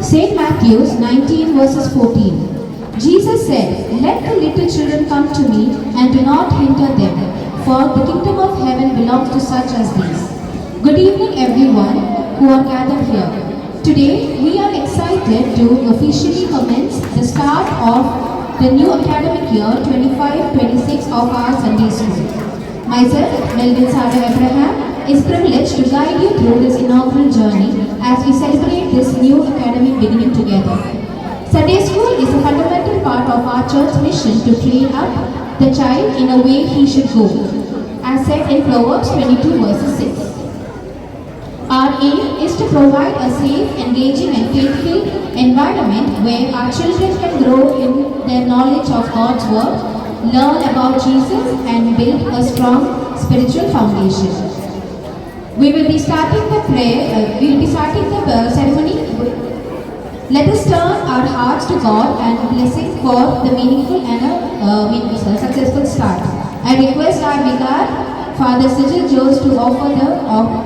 St. Matthew 19 verses 14. Jesus said, "Let the little children come to me and do not hinder them, for the kingdom of heaven belongs to such as these." Good evening everyone who are gathered here. Today we are excited to officially commence the start of the new academic year 25-26 of our Sunday school. Myself, Melvin Sada Abraham, is privileged to guide you through this inaugural journey as we celebrate this new academic beginning together. Sunday school is a fundamental part of our church mission to train up the child in a way he should go, as said in Proverbs 22 verses 6. Our aim is to provide a safe, engaging and faithful environment where our children can grow in their knowledge of God's word, learn about Jesus and build a strong spiritual foundation. We will be starting the ceremony. Let us turn our hearts to God and blessing for the meaningful and successful start. I request our vicar, Father Sigil Jose, to offer the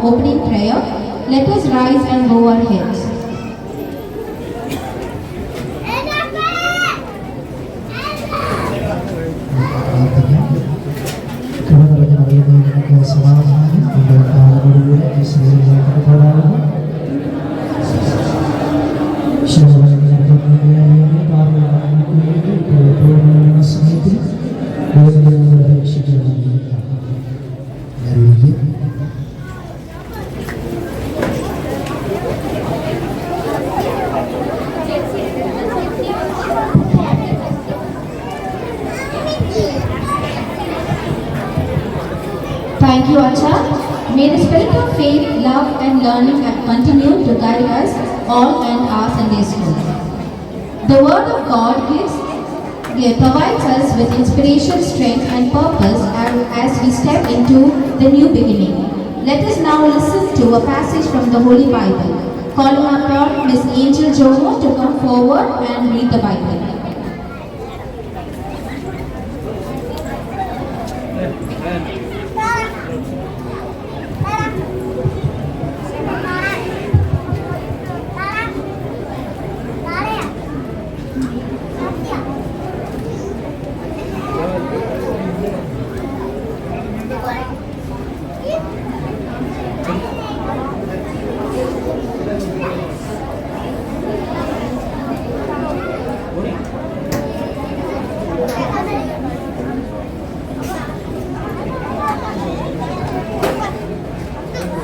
opening prayer. Let us rise and bow our heads. Thank you, Acha. May the spirit of faith, love and learning continue to guide us all and our Sunday school. The word of God provides us with inspiration, strength and purpose as we step into the new beginning. Let us now listen to a passage from the Holy Bible. Calling upon Miss Angel Jomo to come forward and read the Bible.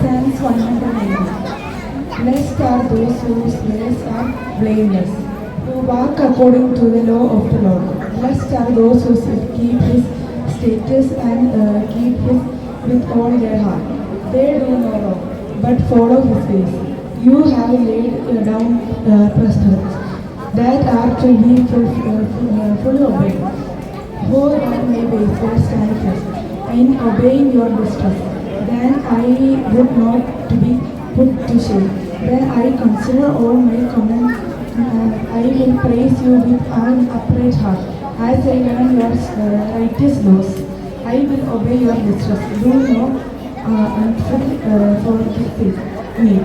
Psalms 109. Blessed are those whose ways are blameless, who walk according to the law of the Lord. Blessed are those who keep his statutes and keep his with all their heart. They do no wrong, but follow his ways. You have laid down precedents that are to be fully obeyed. Hold on my ways, stand first in obeying your mistress. Then I would not to be put to shame. Then I consider all my commands. I will praise you with an upright heart. As I learn your righteous laws, I will obey your mistress. Do not forsake me.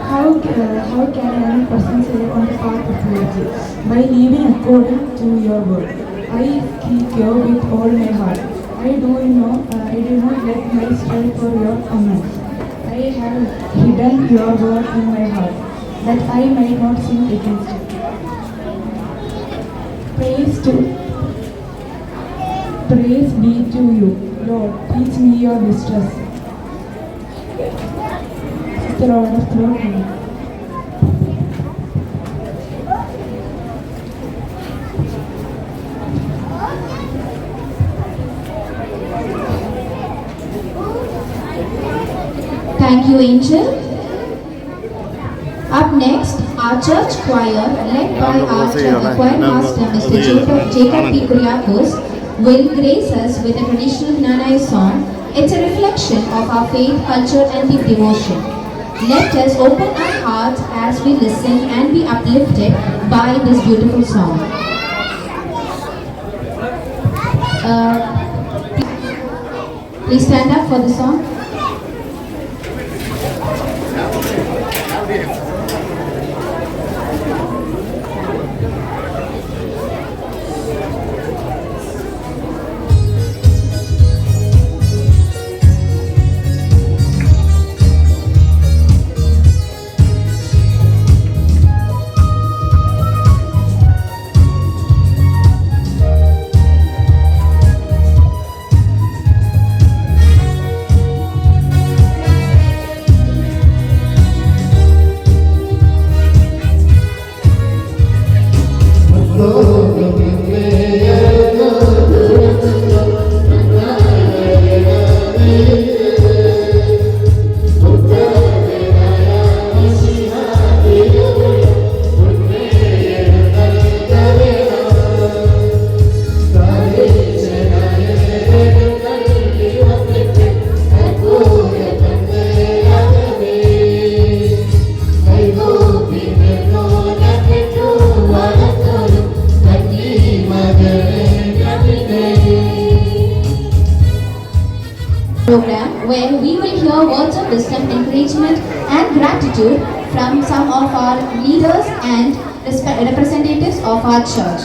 How can any person say on the path of virtue? By living according to your word. I seek you with all my heart. I do not let my stray for your commands. I have hidden your word in my heart, that I might not sin against it. Praise be to you, Lord. Teach me your mistress. The Lord of Lord. Thank you, Angel. Up next, our church choir, led by our choir master, Mr. Jacob P. Kuriakos, will grace us with a traditional Hinanai song. It's a reflection of our faith, culture and deep devotion. Let us open our hearts as we listen and be uplifted by this beautiful song. Please stand up for the song. wisdom, encouragement, and gratitude from some of our leaders and representatives of our church.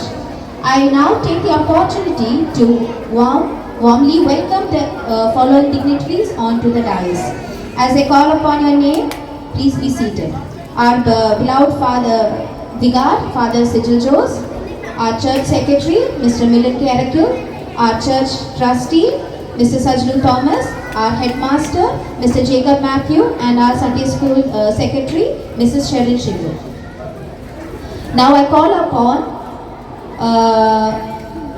I now take the opportunity to warmly welcome the following dignitaries onto the dais. As I call upon your name, please be seated. Our beloved Father Vigar, Father Sigil Jose, our church secretary, Mr. Milan Kerakul, our church trustee, Mr. Sajlu Thomas, our headmaster, Mr. Jacob Matthew, and our Sunday school secretary, Mrs. Sheryl Shivu. Now I call upon,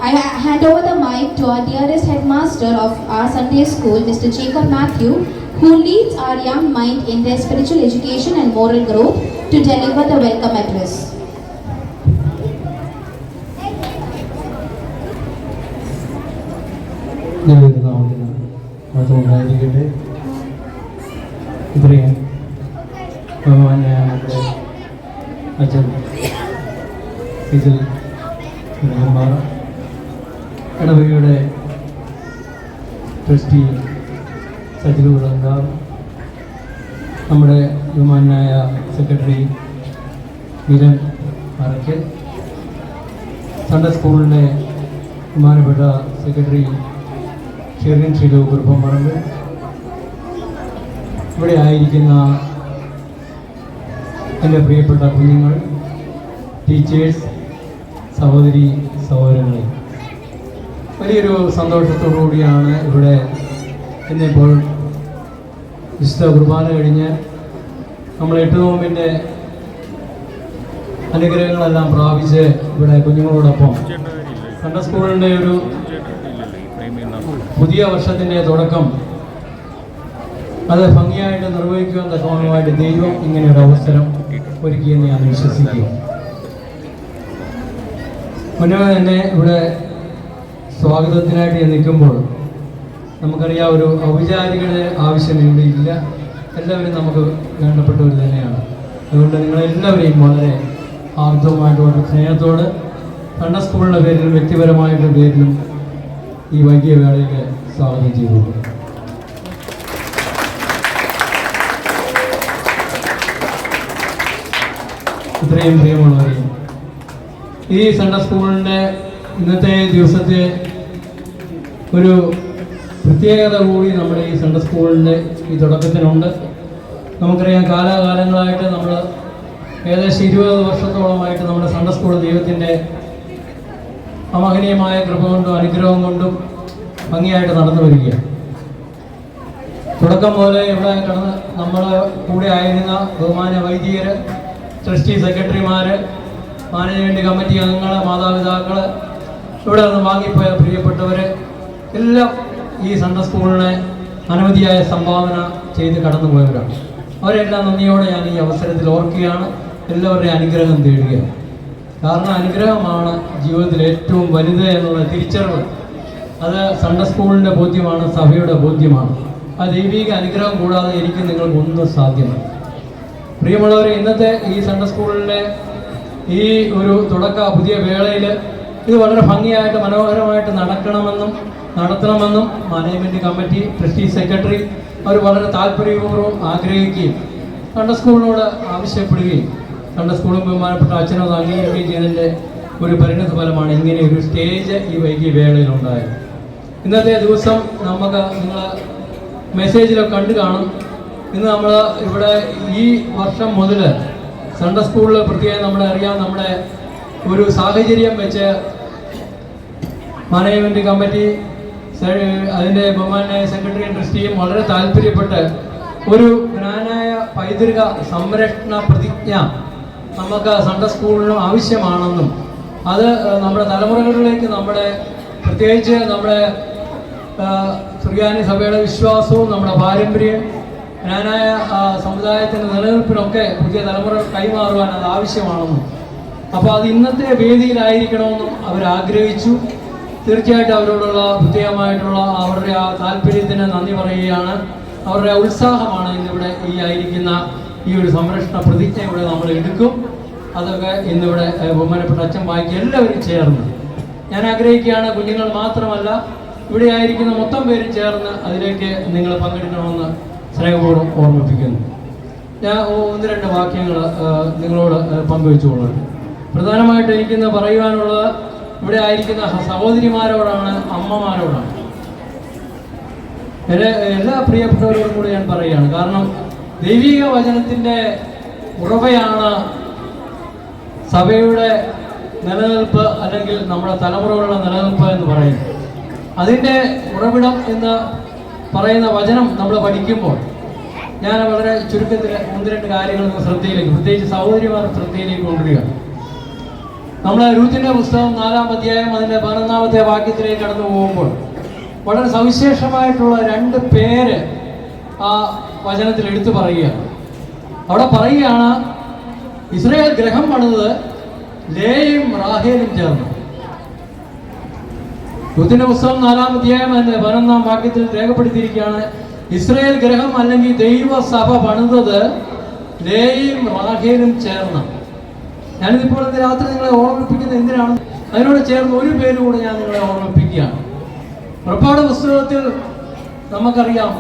I hand over the mic to our dearest headmaster of our Sunday school, Mr. Jacob Matthew, who leads our young mind in their spiritual education and moral growth, to deliver the welcome address. ഉണ്ടായിരിക്കട്ടെ. ഇത്രയും ബഹുമാന്യ നമ്മുടെ അച്ഛൻ ഇതിൽ ഇടവകയുടെ trustee Sajilu റംഗാവ്, നമ്മുടെ ബഹുമാനായ secretary Milan Arakkal, Sunday സ്കൂളിൻ്റെ ബഹുമാനപ്പെട്ട സെക്രട്ടറി ഷെറിൻ ഷിലു കുറുപ്പംപറമ്പ്, ഇവിടെ ആയിരിക്കുന്ന എൻ്റെ പ്രിയപ്പെട്ട കുഞ്ഞുങ്ങൾ, ടീച്ചേഴ്സ്, സഹോദരി സഹോദരങ്ങളെ, വലിയൊരു സന്തോഷത്തോടു കൂടിയാണ് ഇവിടെ ഇന്നിപ്പോൾ വിശുദ്ധ കുർബാന കഴിഞ്ഞ് നമ്മൾ 8 നോമ്പിൻ്റെ അനുഗ്രഹങ്ങളെല്ലാം പ്രാപിച്ച് ഇവിടെ കുഞ്ഞുങ്ങളോടൊപ്പം സൺഡേ സ്കൂളിൻ്റെ ഒരു പുതിയ വർഷത്തിൻ്റെ തുടക്കം അത് ഭംഗിയായിട്ട് നിർവഹിക്കുവാൻ തക്കമായിട്ട് ദൈവം ഇങ്ങനെയൊരു അവസരം ഒരുക്കിയെന്ന് ഞാൻ വിശ്വസിക്കുക. മുന്നേ തന്നെ ഇവിടെ സ്വാഗതത്തിനായിട്ട് ഞാൻ നിൽക്കുമ്പോൾ നമുക്കറിയാം, ഒരു ഔപചാരികയുടെ ആവശ്യം ഇവിടെ ഇല്ല. എല്ലാവരും നമുക്ക് വേണ്ടപ്പെട്ടവർ തന്നെയാണ്. അതുകൊണ്ട് നിങ്ങളെല്ലാവരെയും വളരെ ആർദ്രമായിട്ട് വളരെ സ്നേഹത്തോട് സൺഡേ സ്കൂളിൻ്റെ പേരിലും വ്യക്തിപരമായിട്ടുള്ള പേരിലും ഈ വൈകിയ വേളയിൽ സ്വാഗതം ചെയ്തു. ഇത്രയും പ്രിയമുള്ളവരെയും ഈ സൺഡേ സ്കൂളിൻ്റെ ഇന്നത്തെ ദിവസത്തെ ഒരു പ്രത്യേകത കൂടി നമ്മുടെ ഈ സൺഡേ സ്കൂളിൻ്റെ ഈ തുടക്കത്തിനുണ്ട്. നമുക്കറിയാം, കാലാകാലങ്ങളായിട്ട് നമ്മൾ ഏകദേശം 20 വർഷത്തോളമായിട്ട് നമ്മുടെ സൺഡേ സ്കൂൾ ദൈവത്തിൻ്റെ അമഹനീയമായ കൃപ കൊണ്ടും അനുഗ്രഹം കൊണ്ടും ഭംഗിയായിട്ട് നടന്നു വരികയാണ്. തുടക്കം പോലെ ഇവിടെ കടന്ന് നമ്മൾ കൂടെ ആയിരുന്ന ബഹുമാന്യ വൈദികർ, ട്രസ്റ്റി സെക്രട്ടറിമാർ, മാനേജ്മെൻറ്റ് കമ്മിറ്റി അംഗങ്ങൾ, മാതാപിതാക്കൾ, ഇവിടെ നിന്ന് വാങ്ങിപ്പോയ പ്രിയപ്പെട്ടവർ എല്ലാം ഈ സൺഡേ സ്കൂളിനെ അനവധിയായ സംഭാവന ചെയ്ത് കടന്നു പോയവരാണ്. അവരെല്ലാം നന്ദിയോടെ ഞാൻ ഈ അവസരത്തിൽ ഓർക്കുകയാണ്. എല്ലാവരുടെയും അനുഗ്രഹം തേടുകയാണ്. കാരണം അനുഗ്രഹമാണ് ജീവിതത്തിൽ ഏറ്റവും വലുത് എന്നുള്ള തിരിച്ചറിവ്. അത് സൺഡേ സ്കൂളിൻ്റെ ബോധ്യമാണ്, സഭയുടെ ബോധ്യമാണ്. ആ ദൈവിക അനുഗ്രഹം കൂടാതെ എനിക്ക് നിങ്ങൾക്ക് ഒന്നും സാധ്യമല്ല. പ്രിയമുള്ളവരെ, ഇന്നത്തെ ഈ സൺഡേ സ്കൂളിലെ ഈ ഒരു തുടക്ക പുതിയ വേളയിൽ ഇത് വളരെ ഭംഗിയായിട്ട് മനോഹരമായിട്ട് നടത്തണമെന്നും മാനേജ്മെൻറ്റ് കമ്മിറ്റി, ട്രസ്റ്റി സെക്രട്ടറി അവർ വളരെ താല്പര്യപൂർവ്വം ആഗ്രഹിക്കുകയും സൺഡേ സ്കൂളിനോട് ആവശ്യപ്പെടുകയും സൺഡേ സ്കൂളും ബഹുമാനപ്പെട്ട അച്ഛനത് അംഗീകരിക്കുകയും ചെയ്തതിൻ്റെ ഒരു പരിണിത ഫലമാണ് ഇങ്ങനെ ഒരു സ്റ്റേജ് ഈ വൈകിയ വേളയിലുണ്ടായത്. ഇന്നത്തെ ദിവസം നമുക്ക് നിങ്ങൾ മെസ്സേജിലൊക്കെ കണ്ടു കാണും. ഇന്ന് നമ്മൾ ഇവിടെ ഈ വർഷം മുതൽ സൺഡേ സ്കൂളിൽ പ്രത്യേകം നമ്മുടെ ഒരു സാഹചര്യം വെച്ച് മാനേജ്മെൻറ്റ് കമ്മിറ്റി, അതിൻ്റെ ബഹുമാനായ സെക്രട്ടറി ട്രസ്റ്റിയും വളരെ താല്പര്യപ്പെട്ട് ഒരു ജ്ഞാനായ പൈതൃക സംരക്ഷണ പ്രതിജ്ഞ നമുക്ക് സൺഡേ സ്കൂളിനും ആവശ്യമാണെന്നും അത് നമ്മുടെ തലമുറകളിലേക്ക് പ്രത്യേകിച്ച് നമ്മുടെ സുറിയാനി സഭയുടെ വിശ്വാസവും നമ്മുടെ പാരമ്പര്യം ജ്ഞാനായ സമുദായത്തിൻ്റെ നിലനിൽപ്പിനൊക്കെ പുതിയ തലമുറ കൈമാറുവാൻ അത് ആവശ്യമാണെന്നും അപ്പോൾ അത് ഇന്നത്തെ വേദിയിലായിരിക്കണമെന്നും അവരാഗ്രഹിച്ചു. തീർച്ചയായിട്ടും അവരോടുള്ള പ്രത്യേകമായിട്ടുള്ള അവരുടെ ആ താല്പര്യത്തിന് നന്ദി പറയുകയാണ്. അവരുടെ ഉത്സാഹമാണ് ഇന്നിവിടെ ഈ ആയിരിക്കുന്ന ഈ ഒരു സംരക്ഷണ പ്രതിജ്ഞ ഇവിടെ നമ്മൾ എടുക്കും. അതൊക്കെ ഇന്നിവിടെ ബഹുമാനപ്പെട്ട അച്ഛൻ വായിക്കുക എല്ലാവരും ചേർന്ന് ഞാൻ ആഗ്രഹിക്കുകയാണ്. കുഞ്ഞുങ്ങൾ മാത്രമല്ല, ഇവിടെ ആയിരിക്കുന്ന മൊത്തം പേരും ചേർന്ന് അതിലേക്ക് നിങ്ങൾ പങ്കെടുക്കണമെന്ന് സ്നേഹപൂർവ്വം ഓർമ്മിപ്പിക്കുന്നു. ഞാൻ ഒന്ന് രണ്ട് വാക്യങ്ങൾ നിങ്ങളോട് പങ്കുവെച്ചുകൊള്ളുന്നുണ്ട്. പ്രധാനമായിട്ട് എനിക്കിന്ന് പറയുവാനുള്ളത് ഇവിടെ ആയിരിക്കുന്ന സഹോദരിമാരോടാണ്, അമ്മമാരോടാണ്. എല്ലാ പ്രിയപ്പെട്ടവരോടും കൂടി ഞാൻ പറയുകയാണ്. കാരണം ദൈവിക വചനത്തിൻ്റെ ഉറവയാണ് സഭയുടെ നിലനിൽപ്പ്, അല്ലെങ്കിൽ നമ്മുടെ തലമുറകളുടെ നിലനിൽപ്പ് എന്ന് പറയുന്നത്. അതിൻ്റെ ഉറവിടം എന്ന് പറയുന്ന വചനം നമ്മൾ പഠിക്കുമ്പോൾ ഞാൻ വളരെ ചുരുക്കത്തിൽ ഒന്ന് രണ്ട് കാര്യങ്ങൾ ശ്രദ്ധയിലേക്ക്, പ്രത്യേകിച്ച് സഹോദരിമാർ ശ്രദ്ധയിലേക്ക് കൊണ്ടുവരിക. നമ്മൾ രൂത്തിന്റെ പുസ്തകം 4-ാം അധ്യായം അതിൻ്റെ 11-ാമത്തെ വാക്യത്തിലേക്ക് കടന്നു പോകുമ്പോൾ വളരെ സവിശേഷമായിട്ടുള്ള 2 പേര് ആ വചനത്തിൽ എടുത്തു പറയുകയാണ്. അവിടെ പറയുകയാണ്, ഇസ്രായേൽ ഗൃഹം പണിത് ലേയും റാഹേലും ചേർന്നു. രൂത്തിന്റെ പുസ്തകം 4-ാം അധ്യായം അതിൻ്റെ 11-ാം വാക്യത്തിൽ രേഖപ്പെടുത്തിയിരിക്കുകയാണ്, ഇസ്രായേൽ ഗൃഹം അല്ലെങ്കിൽ ദൈവസഭ പണിതത് ലേയും റാഹേലും ചേർന്ന. ഞാനിതിപ്പോൾ ഇന്ന് രാത്രി നിങ്ങളെ ഓർമ്മിപ്പിക്കുന്നത് എന്തിനാണ്? അതിനോട് ചേർന്ന് ഒരു പേര് കൂടെ ഞാൻ നിങ്ങളെ ഓർമ്മിപ്പിക്കുകയാണ്. പുറപ്പാട് പുസ്തകത്തിൽ നമുക്കറിയാം,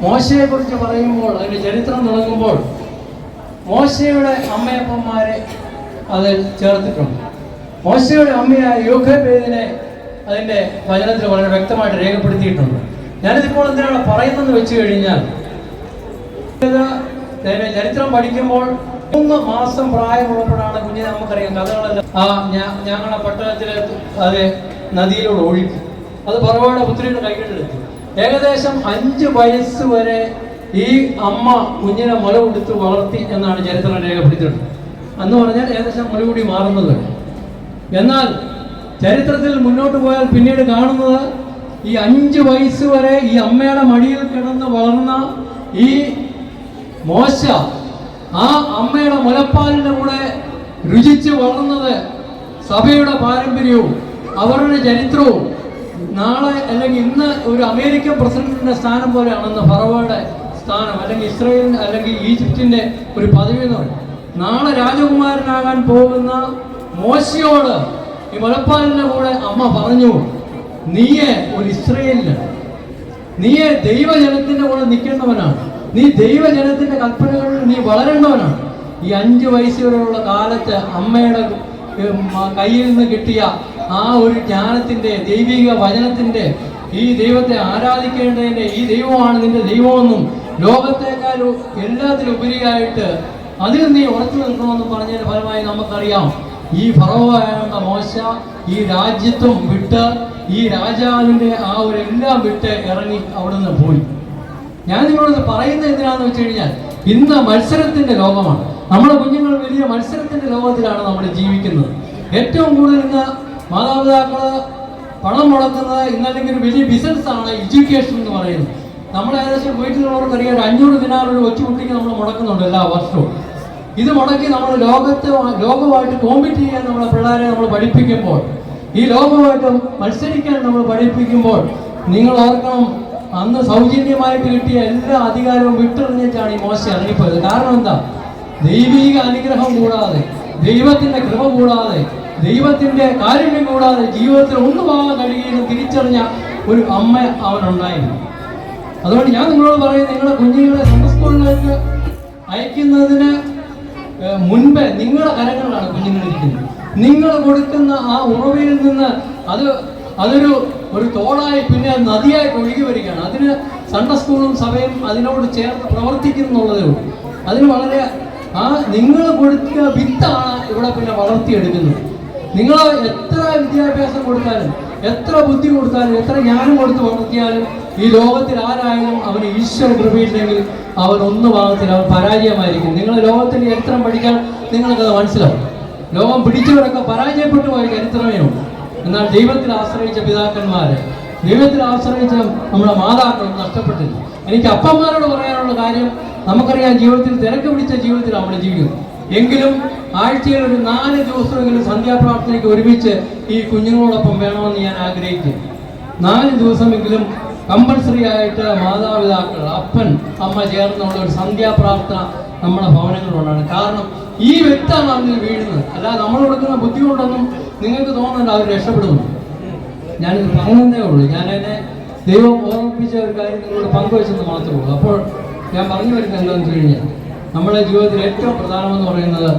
മോശയെ കുറിച്ച് പറയുമ്പോൾ, അതിൻ്റെ ചരിത്രം തുടങ്ങുമ്പോൾ മോശയുടെ അമ്മയപ്പന്മാരെ അതിൽ ചേർത്തിട്ടുണ്ട്. മോശയുടെ അമ്മയായ യോഖേബേദിനെ അതിൻ്റെ വചനത്തിൽ വളരെ വ്യക്തമായിട്ട് രേഖപ്പെടുത്തിയിട്ടുണ്ട്. ഞാനിതിപ്പോൾ എന്തിനാണ് പറയുന്നതെന്ന് വെച്ച് കഴിഞ്ഞാൽ, ചരിത്രം പഠിക്കുമ്പോൾ 3 മാസം പ്രായമുള്ളപ്പോഴാണ് കുഞ്ഞിനെ, നമുക്കറിയാം കഥകളെല്ലാം, ഞങ്ങളുടെ പട്ടണത്തിൽ അത് നദിയിലൂടെ ഒഴുക്കി. അത് ഫറവോയുടെ പുത്രിയുടെ കൈകളിലെത്തി. ഏകദേശം 5 വയസ്സ് വരെ ഈ അമ്മ കുഞ്ഞിനെ മുല കൊടുത്ത് വളർത്തി എന്നാണ് ചരിത്രം രേഖപ്പെടുത്തിയിട്ടുള്ളത്. എന്ന് പറഞ്ഞാൽ ഏകദേശം മുലകൂടി മാറുന്നത് വരെ. എന്നാൽ ചരിത്രത്തിൽ മുന്നോട്ട് പോയാൽ പിന്നീട് കാണുന്നത്, ഈ 5 വയസ്സ് വരെ ഈ അമ്മയുടെ മടിയിൽ കിടന്ന് വളർന്ന ഈ മോശ ആ അമ്മയുടെ മുലപ്പാലിൻ്റെ കൂടെ രുചിച്ച് വളർന്നത് സഭയുടെ പാരമ്പര്യവും അവരുടെ ചരിത്രവും നാളെ അല്ലെങ്കിൽ ഇന്ന് ഒരു അമേരിക്കൻ പ്രസിഡന്റിന്റെ സ്ഥാനം പോലെയാണെന്ന് ഫറവോയുടെ സ്ഥാനം, അല്ലെങ്കിൽ ഇസ്രായേൽ അല്ലെങ്കിൽ ഈജിപ്തിന്റെ ഒരു പദവി എന്ന് പറയും. നാളെ രാജകുമാരനാകാൻ പോകുന്ന മോശയോട് ഈ മുലപ്പാലിന്റെ കൂടെ അമ്മ പറഞ്ഞു, നീയെ ഒരു ഇസ്രായേലിനാണ്, നീയെ ദൈവജനത്തിന്റെ കൂടെ നിൽക്കേണ്ടവനാണ്, നീ ദൈവജനത്തിന്റെ കൽപ്പനകളിൽ നീ വളരേണ്ടവനാണ്. ഈ 5 വയസ്സ് വരെയുള്ള കാലത്ത് അമ്മയുടെ കയ്യിൽ നിന്ന് കിട്ടിയ ആ ഒരു ജ്ഞാനത്തിന്റെ, ദൈവിക വചനത്തിന്റെ, ഈ ദൈവത്തെ ആരാധിക്കേണ്ടതിന്റെ, ഈ ദൈവമാണ് നിന്റെ ദൈവമെന്നും ലോകത്തേക്കാൾ എല്ലാത്തിലും ഉപരിയായിട്ട് അതിൽ നീ ഉറച്ചു നിൽക്കണമെന്നും പറഞ്ഞതിന്റെ ഫലമായി നമുക്കറിയാം, ഈ ഫറവോയായ മോശ ഈ രാജ്യത്വം വിട്ട്, ഈ രാജാവിന്റെ ആ ഒരു എല്ലാം വിട്ട് ഇറങ്ങി അവിടുന്ന് പോയി. ഞാൻ നിങ്ങളോട് പറയുന്നത് എന്തിനാന്ന് വെച്ച് കഴിഞ്ഞാൽ, ഇന്ന് മത്സരത്തിന്റെ ലോകമാണ്. നമ്മുടെ കുഞ്ഞുങ്ങൾ വലിയ മത്സരത്തിന്റെ ലോകത്തിലാണ് നമ്മൾ ജീവിക്കുന്നത്. ഏറ്റവും കൂടുതൽ ഇന്ന് മാതാപിതാക്കള് പണം മുടക്കുന്നത് ഇന്നല്ലെങ്കിൽ ഒരു വലിയ ബിസിനസ്സാണ് എഡ്യൂക്കേഷൻ എന്ന് പറയുന്നത്. നമ്മൾ ഏകദേശം വീട്ടിലുള്ളവർക്കറിയാം, 500 ദിനാർ ഒരു കൊച്ചുകുട്ടിക്ക് നമ്മൾ മുടക്കുന്നുണ്ട് എല്ലാ വർഷവും. ഇത് മുടക്കി നമ്മൾ ലോകമായിട്ട് കോമ്പീറ്റ് ചെയ്യാൻ നമ്മളെ പിള്ളേരെ നമ്മൾ പഠിപ്പിക്കുമ്പോൾ, ഈ ലോകമായിട്ട് മത്സരിക്കാൻ നമ്മൾ പഠിപ്പിക്കുമ്പോൾ, നിങ്ങൾ ഓർക്കണം, അന്ന് സൗജന്യമായിട്ട് കിട്ടിയ എല്ലാ അധികാരവും വിട്ടെറിഞ്ഞിട്ടാണ് ഈ മോശ ഇറങ്ങിപ്പോയത്. കാരണം എന്താ? ദൈവിക അനുഗ്രഹം കൂടാതെ, ദൈവത്തിന്റെ കൃപ കൂടാതെ, ദൈവത്തിന്റെ കാരുണ്യം കൂടാതെ ജീവിതത്തിൽ ഒന്നും ആകാൻ കഴിയുകയും തിരിച്ചറിഞ്ഞ ഒരു അമ്മ അവനുണ്ടായിരുന്നു. അതുകൊണ്ട് ഞാൻ നിങ്ങളോട് പറയും, നിങ്ങളുടെ കുഞ്ഞുങ്ങളെ സൺഡേ സ്കൂളിലേക്ക് അയക്കുന്നതിന് മുൻപേ നിങ്ങളുടെ കരങ്ങളിലാണ് കുഞ്ഞുങ്ങളിരിക്കുന്നത്. നിങ്ങൾ കൊടുക്കുന്ന ആ ഉറവയിൽ നിന്ന് അതൊരു തോടായി പിന്നെ നദിയായിട്ട് ഒഴുകി വരികയാണ്. അതിന് സൺഡേ സ്കൂളും സഭയും അതിനോട് ചേർന്ന് പ്രവർത്തിക്കുന്നുള്ളതേ ഉള്ളൂ. അതിന് വളരെ നിങ്ങൾ കൊടുത്ത വിത്താണ് ഇവിടെ പിന്നെ വളർത്തിയെടുക്കുന്നത്. നിങ്ങൾ എത്ര വിദ്യാഭ്യാസം കൊടുത്താലും, എത്ര ബുദ്ധി കൊടുത്താലും, എത്ര ജ്ഞാനം കൊടുത്ത് വളർത്തിയാലും, ഈ ലോകത്തിൽ ആരായാലും അവന് ഈശ്വര കൃപയില്ലെങ്കിൽ അവൻ ഒന്നും ആകത്തില്ല, അവൻ പരാജയമായിരിക്കും. നിങ്ങൾ ലോകത്തിൽ ചരിത്രം പഠിക്കാൻ നിങ്ങൾക്കത് മനസ്സിലാവും. ലോകം പിടിച്ചവരൊക്കെ പരാജയപ്പെട്ടു പോയ ചരിത്രമേ ഉള്ളൂ. എന്നാൽ ദൈവത്തിൽ ആശ്രയിച്ച പിതാക്കന്മാരെ, ദൈവത്തിൽ ആശ്രയിച്ച നമ്മുടെ മാതാക്കളും നഷ്ടപ്പെട്ടില്ല. എനിക്ക് അപ്പന്മാരോട് പറയാനുള്ള കാര്യം, നമുക്കറിയാം ജീവിതത്തിൽ തിരക്ക് പിടിച്ച ജീവിതത്തിൽ നമ്മൾ ജീവിക്കുന്നു. എങ്കിലും ആഴ്ചയിൽ ഒരു 4 ദിവസമെങ്കിലും സന്ധ്യാപ്രാർത്ഥനയ്ക്ക് ഒരുമിച്ച് ഈ കുഞ്ഞുങ്ങളോടൊപ്പം വേണമെന്ന് ഞാൻ ആഗ്രഹിക്കുന്നു. 4 ദിവസമെങ്കിലും കമ്പൽസറി ആയിട്ട് മാതാപിതാക്കൾ, അപ്പൻ അമ്മ ചേർന്നുള്ള ഒരു സന്ധ്യാപ്രാർത്ഥന നമ്മുടെ ഭവനങ്ങളിലുണ്ടാണ്. കാരണം ഈ വ്യക്തിയാണ് അതിൽ വീഴുന്നത്. അല്ലാതെ നമ്മൾ കൊടുക്കുന്ന ബുദ്ധി കൊണ്ടൊന്നും നിങ്ങൾക്ക് തോന്നണ്ട അവർ രക്ഷപ്പെടുന്നു. ഞാനിത് പറഞ്ഞതേ ഉള്ളൂ. ഞാനതിനെ ദൈവം ഓർമ്മിപ്പിച്ച ഒരു കാര്യം നിങ്ങളോട് പങ്കുവെച്ചെന്ന് മാത്രമേ ഉള്ളൂ. അപ്പോൾ ഞാൻ പറഞ്ഞു വരുന്നത് എന്താണെന്ന് വെച്ച് കഴിഞ്ഞാൽ നമ്മുടെ ജീവിതത്തിൽ ഏറ്റവും പ്രധാനമെന്ന് പറയുന്നത്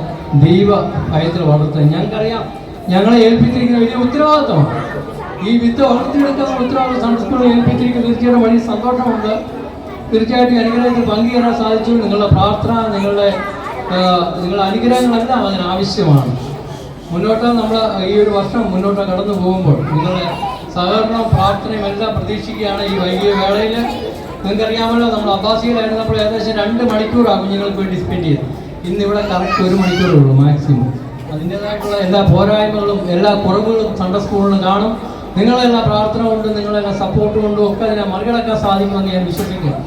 ദൈവ ഭയത്തിൽ വളർത്തുക. ഞങ്ങൾക്കറിയാം ഞങ്ങളെ ഏൽപ്പിച്ചിരിക്കുന്ന വലിയ ഉത്തരവാദിത്തമാണ്. ഈ വിത്ത് വളർത്തിയെടുക്കുന്ന ഉത്തരവാദിത്തം സൺഡേ സ്കൂളിൽ ഏൽപ്പിച്ചിരിക്കുന്ന തീർച്ചയായിട്ടും വലിയ സന്തോഷമുണ്ട്. തീർച്ചയായിട്ടും അനുഗ്രഹത്തിൽ പങ്കുചേരാൻ സാധിച്ചു. നിങ്ങളുടെ പ്രാർത്ഥന, നിങ്ങളുടെ അനുഗ്രഹങ്ങളെല്ലാം അതിന് ആവശ്യമാണ്. മുന്നോട്ട് നമ്മൾ ഈ ഒരു വർഷം മുന്നോട്ട് കടന്നു പോകുമ്പോൾ നിങ്ങളുടെ സഹകരണവും പ്രാർത്ഥനയും എല്ലാം പ്രതീക്ഷിക്കുകയാണ്. ഈ വൈകിയ വേളയിൽ നിങ്ങൾക്കറിയാമല്ലോ, നമ്മൾ അബ്ബാസിയിലായിരുന്നപ്പോൾ ഏകദേശം 2 മണിക്കൂറാണ് കുഞ്ഞുങ്ങൾക്ക് വേണ്ടി സ്പെൻഡ് ചെയ്തത്. ഇന്നിവിടെ കറക്റ്റ് 1 മണിക്കൂറേ ഉള്ളൂ മാക്സിമം. അതിൻ്റേതായിട്ടുള്ള എല്ലാ പോരായ്മകളും എല്ലാ കുറവുകളും സൺഡേ സ്കൂളിന് കാണും. നിങ്ങളെല്ലാം പ്രാർത്ഥന കൊണ്ടും നിങ്ങളെല്ലാം സപ്പോർട്ട് കൊണ്ടും ഒക്കെ അതിനെ മറികടക്കാൻ സാധിക്കുമെന്ന് ഞാൻ വിശ്വസിക്കുന്നു.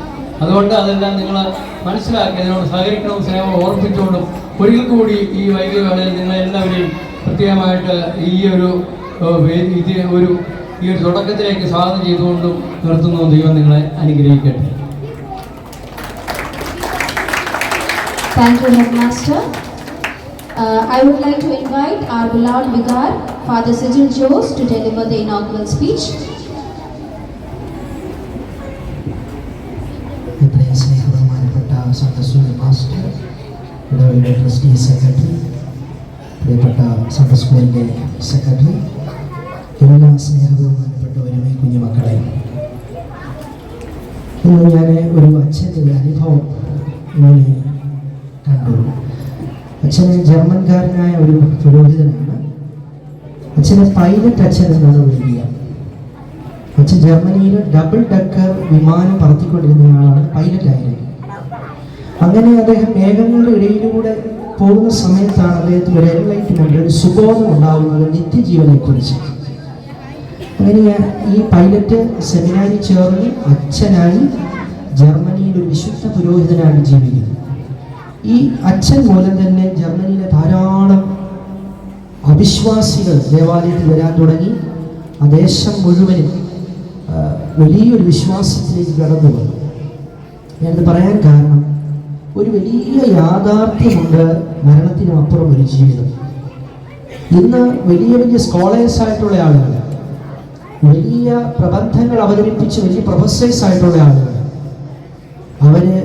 അതുകൊണ്ട് അതെല്ലാം നിങ്ങൾ മനസ്സിലാക്കി അതിനോട് സഹകരിക്കണം, സ്നേഹം ഓർപ്പിച്ചുകൊണ്ടും ഒരിക്കൽ കൂടി ഈ വൈകിയ വേളയിൽ നിങ്ങളെല്ലാവരെയും പ്രത്യേകമായിട്ട് ഈ ഒരു തുടക്കത്തിലേക്ക് സ്വാഗതം ചെയ്തുകൊണ്ടും നിർത്തുന്നു. ദൈവം നിങ്ങളെ അനുഗ്രഹിക്കട്ടെ. Thank you, Headmaster. I would like to invite our beloved Vicar, Father Sigil Jose, to deliver the inaugural speech. സ്നേഹബഹുമാനപ്പെട്ട സൺഡേ സ്കൂൾ മാസ്റ്റർ, ഇടവകയുടെ ട്രസ്റ്റി സെക്രട്ടറി, പ്രിയപ്പെട്ട സൺഡേ സ്കൂളിൻ്റെ സെക്രട്ടറി, എല്ലാ സ്നേഹബഹുമാനപ്പെട്ടവരുമേ കുഞ്ഞുമക്കളെ, ഇന്ന് ഞാൻ ഒരു അച്ഛൻ്റെ ഒരു അനുഭവം ഇങ്ങനെ കണ്ടു. അച്ഛന് ജർമ്മൻകാരനായ ഒരു പുരോഹിതനാണ്. അച്ഛനെ പൈലറ്റ് അച്ഛൻ എന്നാണ് വിളിക്കുക. അച്ഛൻ ജർമ്മനിയിൽ ഡബിൾ ഡക്കർ വിമാനം പറത്തിക്കൊണ്ടിരുന്നയാളാണ്, പൈലറ്റായിരുന്നു. അങ്ങനെ അദ്ദേഹം മേഘങ്ങളുടെ ഇടയിലൂടെ പോകുന്ന സമയത്താണ് അദ്ദേഹത്തിന് ഒരു എൻലൈറ്റ്മെന്റ്, ഒരു സുബോധം ഉണ്ടാകുന്നത് നിത്യജീവനെക്കുറിച്ച്. അങ്ങനെ ഈ പൈലറ്റ് സെമിനാരിൽ ചേർന്ന് അച്ഛനായി ജർമ്മനിയിൽ ഒരു വിശുദ്ധ പുരോഹിതനാണ് ജീവിക്കുന്നത്. ഈ അച്ഛൻ മൂലം തന്നെ ജർമ്മനിയിലെ ധാരാളം അവിശ്വാസികൾ ദേവാലയത്തിൽ വരാൻ തുടങ്ങി. ആ ദേശം മുഴുവനും വലിയൊരു വിശ്വാസത്തിലേക്ക് കടന്നു വന്നു. ഞാനത് പറയാൻ കാരണം, ഒരു വലിയ യാഥാർത്ഥ്യമുണ്ട് മരണത്തിനും അപ്പുറം ഒരു ജീവിതം. ഇന്ന് വലിയ വലിയ സ്കോളേഴ്സ് ആയിട്ടുള്ള ആളുകൾ, വലിയ പ്രബന്ധങ്ങൾ അവതരിപ്പിച്ച് വലിയ പ്രൊഫസേഴ്സ് ആയിട്ടുള്ള ആളുകൾ, അവര്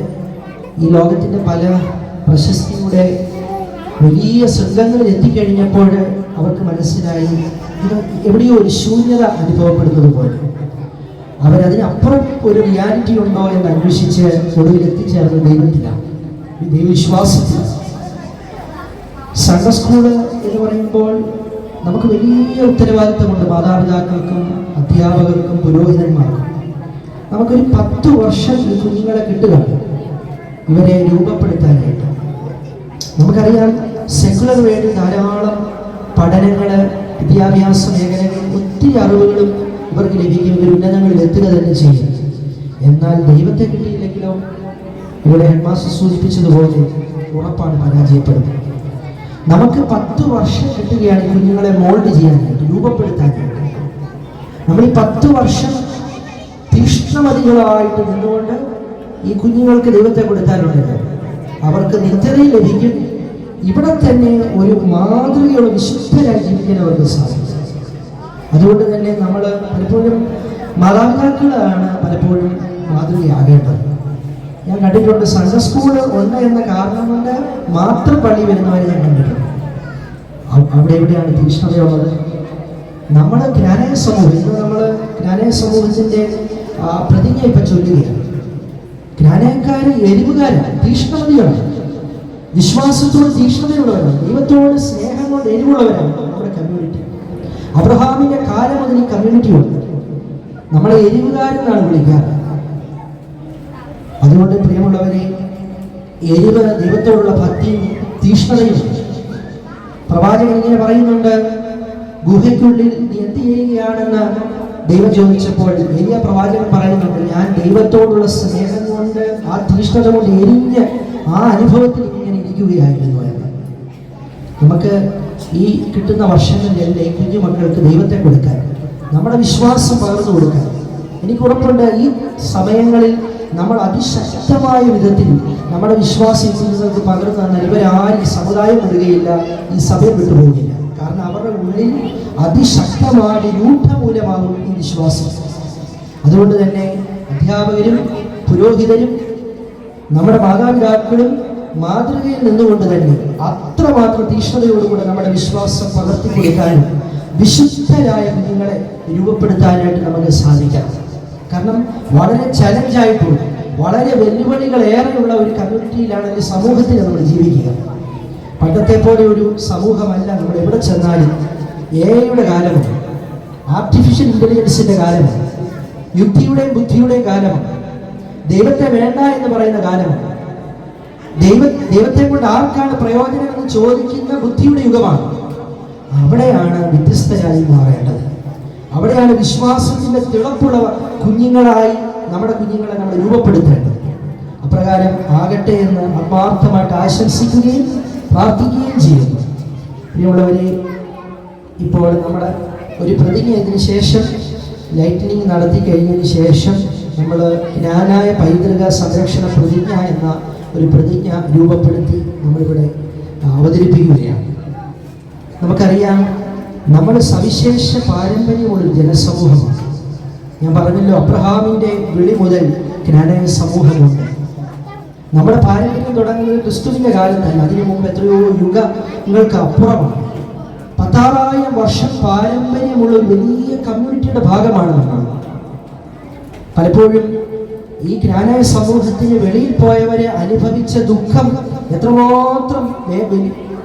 ഈ ലോകത്തിൻ്റെ പല പ്രശസ്തിയുടെ വലിയ ശൃംഖങ്ങളിൽ എത്തിക്കഴിഞ്ഞപ്പോൾ അവർക്ക് മനസ്സിലായി ഇത് എവിടെയോ ഒരു ശൂന്യത അനുഭവപ്പെടുന്നത് പോലെ. അവരതിനപ്പുറം ഒരു റിയാലിറ്റി ഉണ്ടോ എന്ന് അന്വേഷിച്ച് ഒടുവിൽ എത്തിച്ചേർന്ന ദൈവത്തിലാണ്, ദൈവവിശ്വാസത്തിൽ. സൺഡേ സ്കൂള് എന്ന് പറയുമ്പോൾ നമുക്ക് വലിയ ഉത്തരവാദിത്തമുണ്ട്. മാതാപിതാക്കൾക്കും അധ്യാപകർക്കും പുരോഹിതന്മാർക്കും നമുക്കൊരു 10 വർഷം ഈ കുഞ്ഞുങ്ങളെ കിട്ടുകയാണ് ഇവരെ രൂപപ്പെടുത്താനായിട്ട്. നമുക്കറിയാം, സെക്കുലർ വേണ്ടി ധാരാളം പഠനങ്ങൾ, വിദ്യാഭ്യാസ മേഖലകളിൽ ഒത്തിരി അറിവുകളും ഇവർക്ക് ലഭിക്കും. ഇവർ ഉന്നതങ്ങളിൽ എത്തുക തന്നെ ചെയ്യും. എന്നാൽ ദൈവത്തെ കിട്ടിയില്ലെങ്കിലോ, ഇവിടെ ഹെഡ്മാസ്റ്റർ സൂചിപ്പിച്ചതുപോലെ ഉറപ്പാണ് പരാജയപ്പെടുന്നത്. നമുക്ക് 10 വർഷം കിട്ടുകയാണ് ഈ കുഞ്ഞുങ്ങളെ മോൾഡ് ചെയ്യാനായിട്ട്, രൂപപ്പെടുത്താനായിട്ട്. നമ്മൾ ഈ 10 വർഷം തീക്ഷ്ണമതികളായിട്ട് നിന്നുകൊണ്ട് ഈ കുഞ്ഞുങ്ങൾക്ക് ദൈവത്തെ കൊടുത്താലുണ്ടല്ലോ, അവർക്ക് നിത്യതയിൽ ലഭിക്കും. ഇവിടെ തന്നെ ഒരു മാതൃകയുള്ള വിശുദ്ധരായി ജീവിക്കാൻ അവർക്ക് സാധിക്കും. അതുകൊണ്ട് തന്നെ നമ്മൾ പലപ്പോഴും മാതാപിതാക്കളാണ് പലപ്പോഴും മാതൃകയാകേണ്ടത്. ഞാൻ കണ്ടിട്ടുണ്ട്, സൺഡേ സ്കൂൾ ഉണ്ട് എന്ന കാരണം കൊണ്ട് മാത്രം പള്ളി വരുന്നവരെ ഞാൻ കണ്ടിട്ടുണ്ട്. അവിടെ എവിടെയാണ് തീക്ഷ്ണതയുള്ളത്? നമ്മുടെ ജ്ഞാനയ സമൂഹം, ഇന്ന് നമ്മൾ ജ്ഞാനയ സമൂഹത്തിൻ്റെ പ്രതിജ്ഞ ഇപ്പം ചൊല്ലുകയാണ്. ജ്ഞാനക്കാര് എരിവുകാരാണ്, തീക്ഷ്ണമതികളാണ്, വിശ്വാസത്തോട് തീക്ഷ്ണതയുള്ളവരാണ്, ദൈവത്തോട് സ്നേഹം കൊണ്ട് എരിവുള്ളവരാണ് നമ്മുടെ കമ്മ്യൂണിറ്റി. അബ്രഹാമിന്റെ കാലം മുതൽ ഈ കമ്മ്യൂണിറ്റി ഉണ്ട്. നമ്മളെ എരിവുകാരെന്നാണ് വിളിക്കാറ്. അതുകൊണ്ട് പ്രിയമുള്ളവരെ, എരിവ് ദൈവത്തോടുള്ള ഭക്തിയും തീക്ഷ്ണതയും. പ്രവാചകൻ ഇങ്ങനെ പറയുന്നുണ്ട്, ഗുഹയ്ക്കുള്ളിൽ നീ എന്ത് ചെയ്യുകയാണെന്ന് ദൈവം ചോദിച്ചപ്പോൾ എലിയ പ്രവാചകൻ പറയുന്നുണ്ട്, ഞാൻ ദൈവത്തോടുള്ള സ്നേഹം കൊണ്ട് ആ തീക്ഷ്ണത കൊണ്ട് എരിഞ്ഞ് ആ അനുഭവത്തിൽ ഇങ്ങനെ ഇരിക്കുകയായിരുന്നു എന്ന്. നമുക്ക് ഈ കിട്ടുന്ന വർഷങ്ങളിലെല്ലാം ഈ കുഞ്ഞുമക്കൾക്ക് ദൈവത്തെ കൊടുക്കാൻ, നമ്മുടെ വിശ്വാസം പകർന്നു കൊടുക്കാൻ. എനിക്ക് ഉറപ്പുണ്ട്, ഈ സമയങ്ങളിൽ നമ്മൾ അതിശക്തമായ വിധത്തിൽ നമ്മുടെ വിശ്വാസം കുഞ്ഞുങ്ങൾക്ക് പകർന്നു തന്നാൽ ഇവരാരും ഈ സമുദായം വിടുകയില്ല, ഈ സഭയെ വിട്ടുപോകില്ല. കാരണം അവരുടെ ഉള്ളിൽ അതിശക്തമായ രൂഢമൂലമാകും ഈ വിശ്വാസം. അതുകൊണ്ട് തന്നെ അധ്യാപകരും പുരോഹിതരും നമ്മുടെ മാതാപിതാക്കളും മാതൃകയിൽ നിന്നുകൊണ്ട് തന്നെ അത്രമാത്രം തീക്ഷ്ണതയോടുകൂടെ നമ്മുടെ വിശ്വാസം പകർത്തിക്കൊടുക്കാനും വിശുദ്ധരായ കുഞ്ഞുങ്ങളെ രൂപപ്പെടുത്താനായിട്ട് നമുക്ക് സാധിക്കണം. കാരണം വളരെ ചലഞ്ചായിട്ടുള്ള, വളരെ വെല്ലുവിളികളേറെയുള്ള ഒരു കമ്മ്യൂണിറ്റിയിലാണ്, ഒരു സമൂഹത്തിൽ നമ്മൾ ജീവിക്കുക. പണ്ടത്തെ പോലെ ഒരു സമൂഹമല്ല നമ്മൾ എവിടെ ചെന്നാലും. എഐയുടെ കാലമാണ്, ആർട്ടിഫിഷ്യൽ ഇൻ്റലിജൻസിൻ്റെ കാലമാണ്, യുക്തിയുടെയും ബുദ്ധിയുടെയും കാലമാണ്, ദൈവത്തെ വേണ്ട എന്ന് പറയുന്ന കാലമാണ്, ദൈവത്തെ കൊണ്ട് ആർക്കാണ് പ്രയോജനം എന്ന് ചോദിക്കുന്ന ബുദ്ധിയുടെ യുഗമാണ്. അവിടെയാണ് വ്യത്യസ്തരായി മാറേണ്ടത്. അവിടെയാണ് വിശ്വാസത്തിൻ്റെ തിളപ്പുള്ള കുഞ്ഞുങ്ങളായി നമ്മുടെ കുഞ്ഞുങ്ങളെ നമ്മൾ രൂപപ്പെടുത്തേണ്ടത്. അപ്രകാരം ആകട്ടെ എന്ന് ആത്മാർത്ഥമായിട്ട് ആശംസിക്കുകയും പ്രാർത്ഥിക്കുകയും ചെയ്യുന്നു. പ്രിയമുള്ളവരെ, ഇപ്പോൾ നമ്മുടെ ഒരു പ്രതിജ്ഞ ഇതിന് ശേഷം ലൈറ്റനിങ് നടത്തി കഴിഞ്ഞതിന് ശേഷം നമ്മൾ ജ്ഞാനായ പൈതൃക സംരക്ഷണ പ്രതിജ്ഞ എന്ന ഒരു പ്രതിജ്ഞ രൂപപ്പെടുത്തി നമ്മളിവിടെ അവതരിപ്പിക്കുകയാണ്. നമുക്കറിയാം, നമ്മൾ സവിശേഷ പാരമ്പര്യമുള്ളൊരു ജനസമൂഹമാണ്. ഞാൻ പറഞ്ഞല്ലോ, അബ്രഹാമിൻ്റെ വിളി മുതൽ ജ്ഞാനായ സമൂഹമുണ്ട്. നമ്മുടെ പാരമ്പര്യം തുടങ്ങുന്നത് ക്രിസ്തുവിൻ്റെ കാലത്തല്ല, അതിനു മുമ്പ് എത്രയോ യുഗങ്ങൾക്ക് അപ്പുറമാണ്. 16,000 വർഷം പാരമ്പര്യമുള്ള ഒരു വലിയ കമ്മ്യൂണിറ്റിയുടെ ഭാഗമാണ് നമ്മൾ. പലപ്പോഴും ഈ ജ്ഞാനായ സമൂഹത്തിന് വെളിയിൽ പോയവരെ അനുഭവിച്ച ദുഃഖം എത്രമാത്രം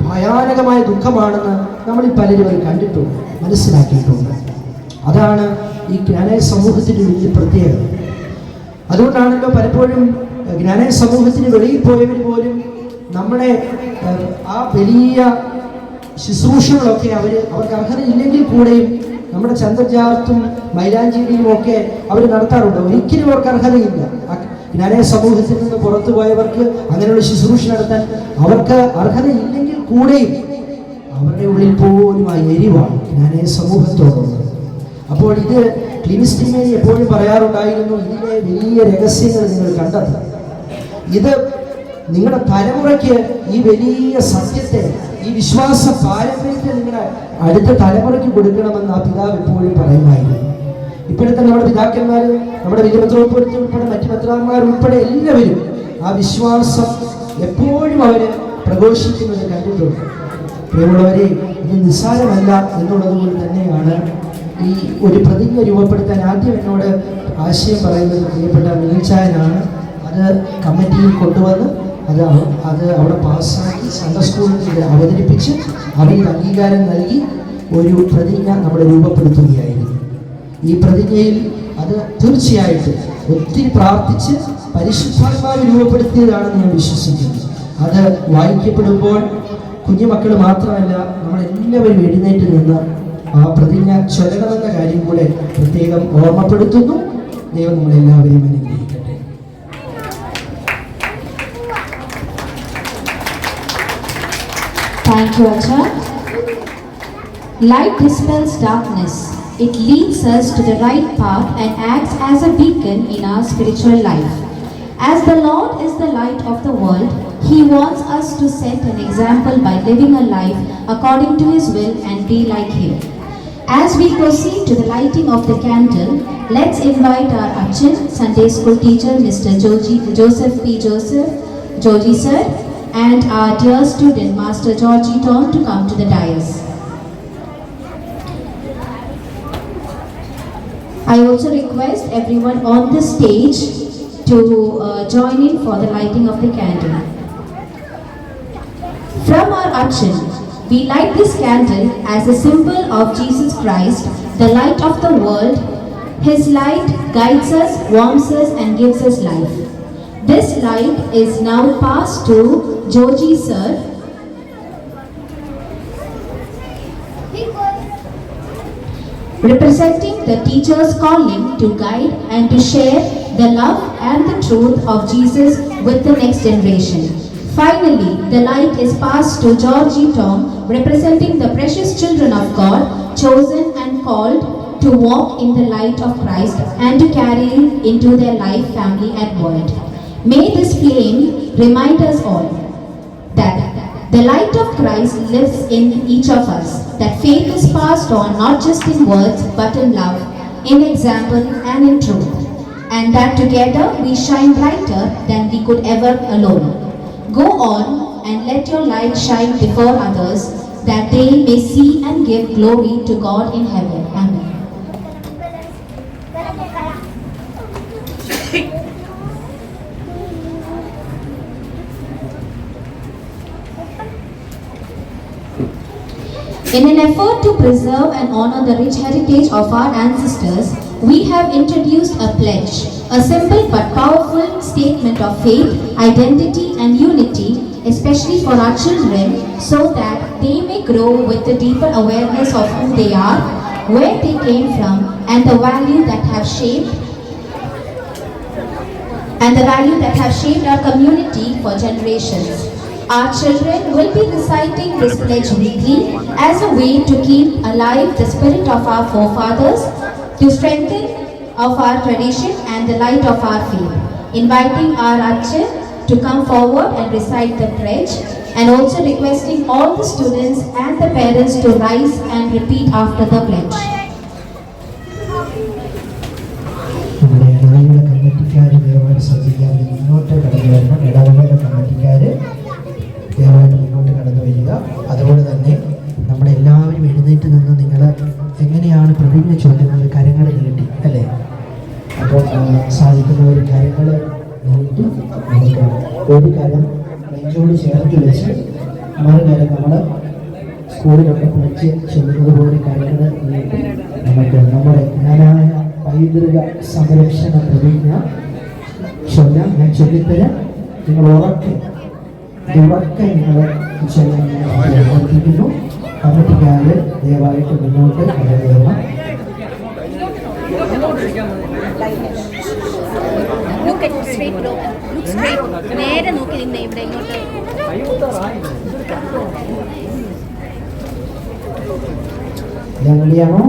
ഭയാനകമായ ദുഃഖമാണെന്ന് നമ്മളിൽ പലരും അത് കണ്ടിട്ടുണ്ട്, മനസ്സിലാക്കിയിട്ടുണ്ട്. അതാണ് ഈ ജ്ഞാനായ സമൂഹത്തിൻ്റെ വലിയ പ്രത്യേകത. അതുകൊണ്ടാണല്ലോ പലപ്പോഴും ജ്ഞാനായ സമൂഹത്തിന് വെളിയിൽ പോയവർ പോലും നമ്മുടെ ആ വലിയ ശുശ്രൂഷകളൊക്കെ അവർക്ക് അർഹതയില്ലെങ്കിൽ കൂടെയും നമ്മുടെ ചന്തജാർത്തും മൈലാഞ്ചേരിയിലും ഒക്കെ അവർ നടത്താറുണ്ട്. ഒരിക്കലും അവർക്ക് അർഹതയില്ല. ജ്ഞാനായ സമൂഹത്തിൽ നിന്ന് പുറത്തു പോയവർക്ക് അങ്ങനെയുള്ള ശുശ്രൂഷ നടത്താൻ അവർക്ക് അർഹതയില്ലെങ്കിൽ കൂടെയും അവരുടെ ഉള്ളിൽ പോലും ആ എരിവാണ് ജ്ഞാനായ സമൂഹത്തോടുള്ളത്. അപ്പോൾ ഇത് ക്ലിനിസ്റ്റിമേനി എപ്പോഴും പറയാറുണ്ടായിരുന്നു, ഇതിലെ വലിയ രഹസ്യങ്ങൾ നിങ്ങൾ കണ്ടെത്തുക. ഇത് നിങ്ങളുടെ തലമുറയ്ക്ക് ഈ വലിയ സത്യത്തെ, ഈ വിശ്വാസ പാരമ്പര്യത്തെ നിങ്ങളുടെ അടുത്ത തലമുറയ്ക്ക് കൊടുക്കണമെന്ന് ആ പിതാവ് എപ്പോഴും പറയുമായിരുന്നു. ഇപ്പോഴത്തെ നമ്മുടെ പിതാക്കന്മാർ, നമ്മുടെ വലിയ മെത്രാപ്പൊലീത്ത ഉൾപ്പെടെ മറ്റു മെത്രാന്മാർ ഉൾപ്പെടെ എല്ലാവരും ആ വിശ്വാസം എപ്പോഴും അവർ പ്രഘോഷിക്കുന്നത് കണ്ടിട്ടുണ്ട്. പ്രിയമുള്ളവരെ, ഇത് നിസ്സാരമല്ല എന്നുള്ളത് കൊണ്ട് തന്നെയാണ് ഈ ഒരു പ്രതിജ്ഞ രൂപപ്പെടുത്താൻ ആദ്യം എന്നോട് ആശയം പറയുന്നത് പ്രിയപ്പെട്ട മിനിച്ചായനാണ്. അത് കമ്മിറ്റിയിൽ കൊണ്ടുവന്ന് അത് അവിടെ പാസ്സാക്കി സൺഡേ സ്കൂളിൽ അവതരിപ്പിച്ച് അവയിൽ അംഗീകാരം നൽകി ഒരു പ്രതിജ്ഞ നമ്മൾ രൂപപ്പെടുത്തുകയായിരുന്നു. ഈ പ്രതിജ്ഞയിൽ അത് തീർച്ചയായിട്ടും ഒത്തിരി പ്രാർത്ഥിച്ച് പരിശുദ്ധാത്മാവ് രൂപപ്പെടുത്തിയതാണെന്ന് ഞാൻ വിശ്വസിക്കുന്നു. അത് വായിക്കപ്പെടുമ്പോൾ കുഞ്ഞുമക്കൾ മാത്രമല്ല, നമ്മളെല്ലാവരും എഴുന്നേറ്റ് നിന്ന് ആ പ്രതിജ്ഞ ചൊല്ലണമെന്ന കാര്യം കൂടെ പ്രത്യേകം ഓർമ്മപ്പെടുത്തുന്നു. ദൈവം നമ്മളെല്ലാവരെയും അനുഗ്രഹിക്കട്ടെ. Thank you, Acha. Light dispels darkness. It leads us to the right path and acts as a beacon in our spiritual life. As the Lord is the light of the world, He wants us to set an example by living a life according to His will and be like Him. As we proceed to the lighting of the candle, let's invite our Achin Sunday School teacher, Mr. Joseph P. Joji sir, and our dear student, Master Georgie Tom, to come to the dais. I also request everyone on the stage to join in for the lighting of the candle. From our Achin, we light this candle as a symbol of Jesus Christ, the light of the world. His light guides us, warms us, and gives us life. This light is now passed to Joji sir. Representing the teacher's calling to guide and to share the love and the truth of Jesus with the next generation. Finally, the light is passed to Georgie Tom, representing the precious children of God, chosen and called to walk in the light of Christ and to carry into their life, family and world. May this flame remind us all that the light of Christ lives in each of us, that faith is passed on not just in words but in love, in example and in truth, and that together we shine brighter than we could ever alone. Go on and let your light shine before others, that they may see and give glory to God in heaven. Amen. In an effort to preserve and honor the rich heritage of our ancestors, we have introduced a pledge, a simple but powerful statement of faith, identity and unity, especially for our children, so that they may grow with a deeper awareness of who they are, where they came from, and the value that have shaped our community for generations. Our children will be reciting this pledge weekly as a way to keep alive the spirit of our forefathers, to strengthen of our tradition and the light of our faith. Inviting our Archit to come forward and recite the pledge, and also requesting all the students and the parents to rise and repeat after the pledge. നമ്മുടെ ഇടവക കമ്മിറ്റിക്കാർ ദയവായി ശ്രദ്ധിക്കാൻ, മുന്നോട്ട് കടന്നു വരുമ്പോൾ ഇടവക കമ്മിറ്റിക്കാർ ദയവായിട്ട് മുന്നോട്ട് കടന്നു വരിക. അതുപോലെ തന്നെ നമ്മളെല്ലാവരും എഴുന്നേറ്റ് നിന്ന് നിങ്ങൾ എങ്ങനെയാണ് പ്രതിജ്ഞ ചൊല്ലുന്നത്? കരങ്ങൾ നീട്ടി അല്ലേ? അപ്പോൾ സാധിക്കുന്നവർ കരങ്ങൾ നീട്ടി നമുക്ക് ഒരു കരം നെഞ്ചോട് ചേർത്ത് വെച്ച് മറുകരം നമ്മൾ സ്കൂളിലൊക്കെ പഠിച്ച് ചൊല്ലുന്നത് പോലെ കരങ്ങൾ നീട്ടി നമുക്ക് നമ്മുടെ ജ്ഞാനായ പൈതൃക സംരക്ഷണ പ്രതിജ്ഞ ചൊല്ലാം. ഞാൻ ചൊല്ലിത്തരാം, നിങ്ങൾ ഉറക്കെ നിങ്ങൾ ചൊല്ലാൻ ഞാൻ അഭ്യർത്ഥിക്കുന്നു. കമ്മിറ്റിക്കാർ ദയവായിട്ട് മുന്നോട്ട് കടന്നു വരണം. നേരെ നോക്കി നിന്നേ ഇവിടെ ഇങ്ങോട്ട്. ഞാൻ റെഡിയാണോ?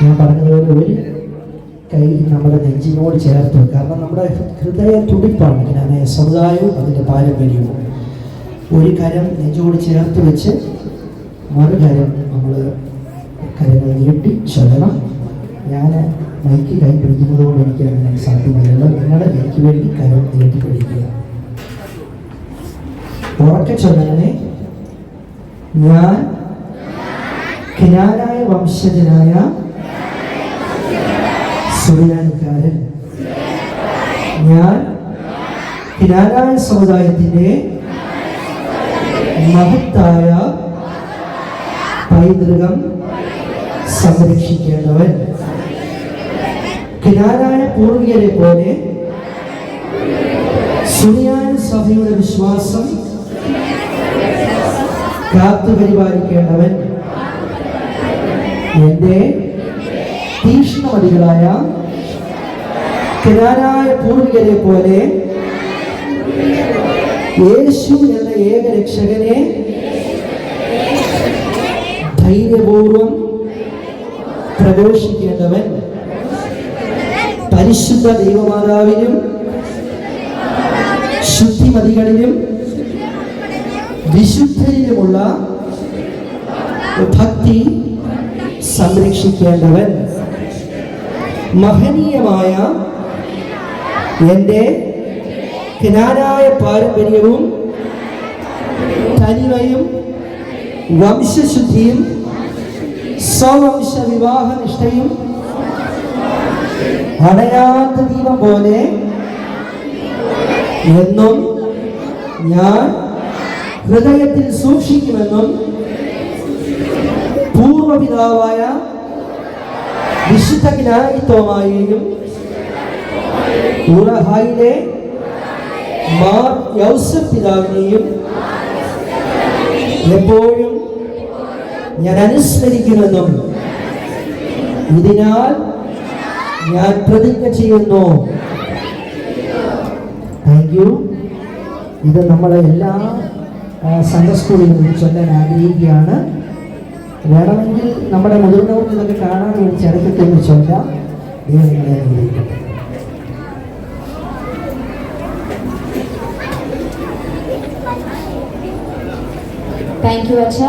ഞാൻ പറഞ്ഞതുപോലെ ഒരു കൈ നമ്മുടെ നെഞ്ചിനോട് ചേർത്ത്, കാരണം നമ്മുടെ ഹൃദയ തുടിപ്പാണ് ഞാൻ സമുദായവും അതിൻ്റെ പാരമ്പര്യവും. ഒരു കരം നെഞ്ചോട് ചേർത്ത് വെച്ച് മറുകരം നമ്മൾ കരങ്ങൾ നീട്ടി ചൊല്ലണം. ഞാൻ മൈക്ക് കൈ പിടിക്കുന്നത് കൊണ്ട് എനിക്ക് അങ്ങനെ സാധ്യമല്ലല്ലോ. നിങ്ങൾ എനിക്ക് വേണ്ടി കരം നീട്ടി പിടിക്കുക. ഉറക്കെ ചൊല്ലണേ. ഞാൻ കിനാനായ വംശജനായ സുറിയാനിക്കാരൻ, ഞാൻ കിനാനായ സമുദായത്തിൻ്റെ മഹത്തായ പൈതൃകം സംരക്ഷിക്കേണ്ടവൻ, കിനാനായ പൂർവികരെ പോലെ സുറിയാനി സഭയുടെ വിശ്വാസം കാത്തുപരിപാലിക്കേണ്ടവൻ, എൻ്റെ തീക്ഷ്ണമതികളായ കിനാനായ പൂർവികരെ പോലെ യേശു എന്ന ഏക രക്ഷകനെ ധൈര്യപൂർവം പ്രഘോഷിക്കേണ്ടവൻ, പരിശുദ്ധ ദൈവമാതാവിനും ശുദ്ധിമതികളിലും വിശുദ്ധരിലുമുള്ള ഭക്തി സംരക്ഷിക്കേണ്ടവൻ, മഹനീയമായ എൻ്റെ ജ്ഞാനായ പാരമ്പര്യവും തനിമയും വംശശുദ്ധിയും സ്വവംശ വിവാഹനിഷ്ഠയും അണയാത്ത ദീപം പോലെ എന്നും ഞാൻ ഹൃദയത്തിൽ സൂക്ഷിക്കുമെന്നും പൂർവപിതാവായ വിശുദ്ധ ജ്ഞാനിത്വമായും ഉറഹായിലെ മാർ യൗസഫ് പിതാവിനെയും എപ്പോഴും ഞാൻ അനുസ്മരിക്കുമെന്നും ഇതിനാൽ ഞാൻ പ്രതിജ്ഞ ചെയ്യുന്നു. Thank you. ഇത് നമ്മളെ എല്ലാ സൺഡേ സ്കൂളിലും ചൊല്ലാൻ ആഗ്രഹിക്കുകയാണ്. വേണമെങ്കിൽ നമ്മുടെ മുതിർന്നവർക്ക് ഇതൊക്കെ കാണാൻ വേണ്ടി ചരിത്രത്തിൽ ചൊല്ലാം. ദൈവം നിങ്ങളെ അനുഗ്രഹിക്കട്ടെ. Thank you, Acha.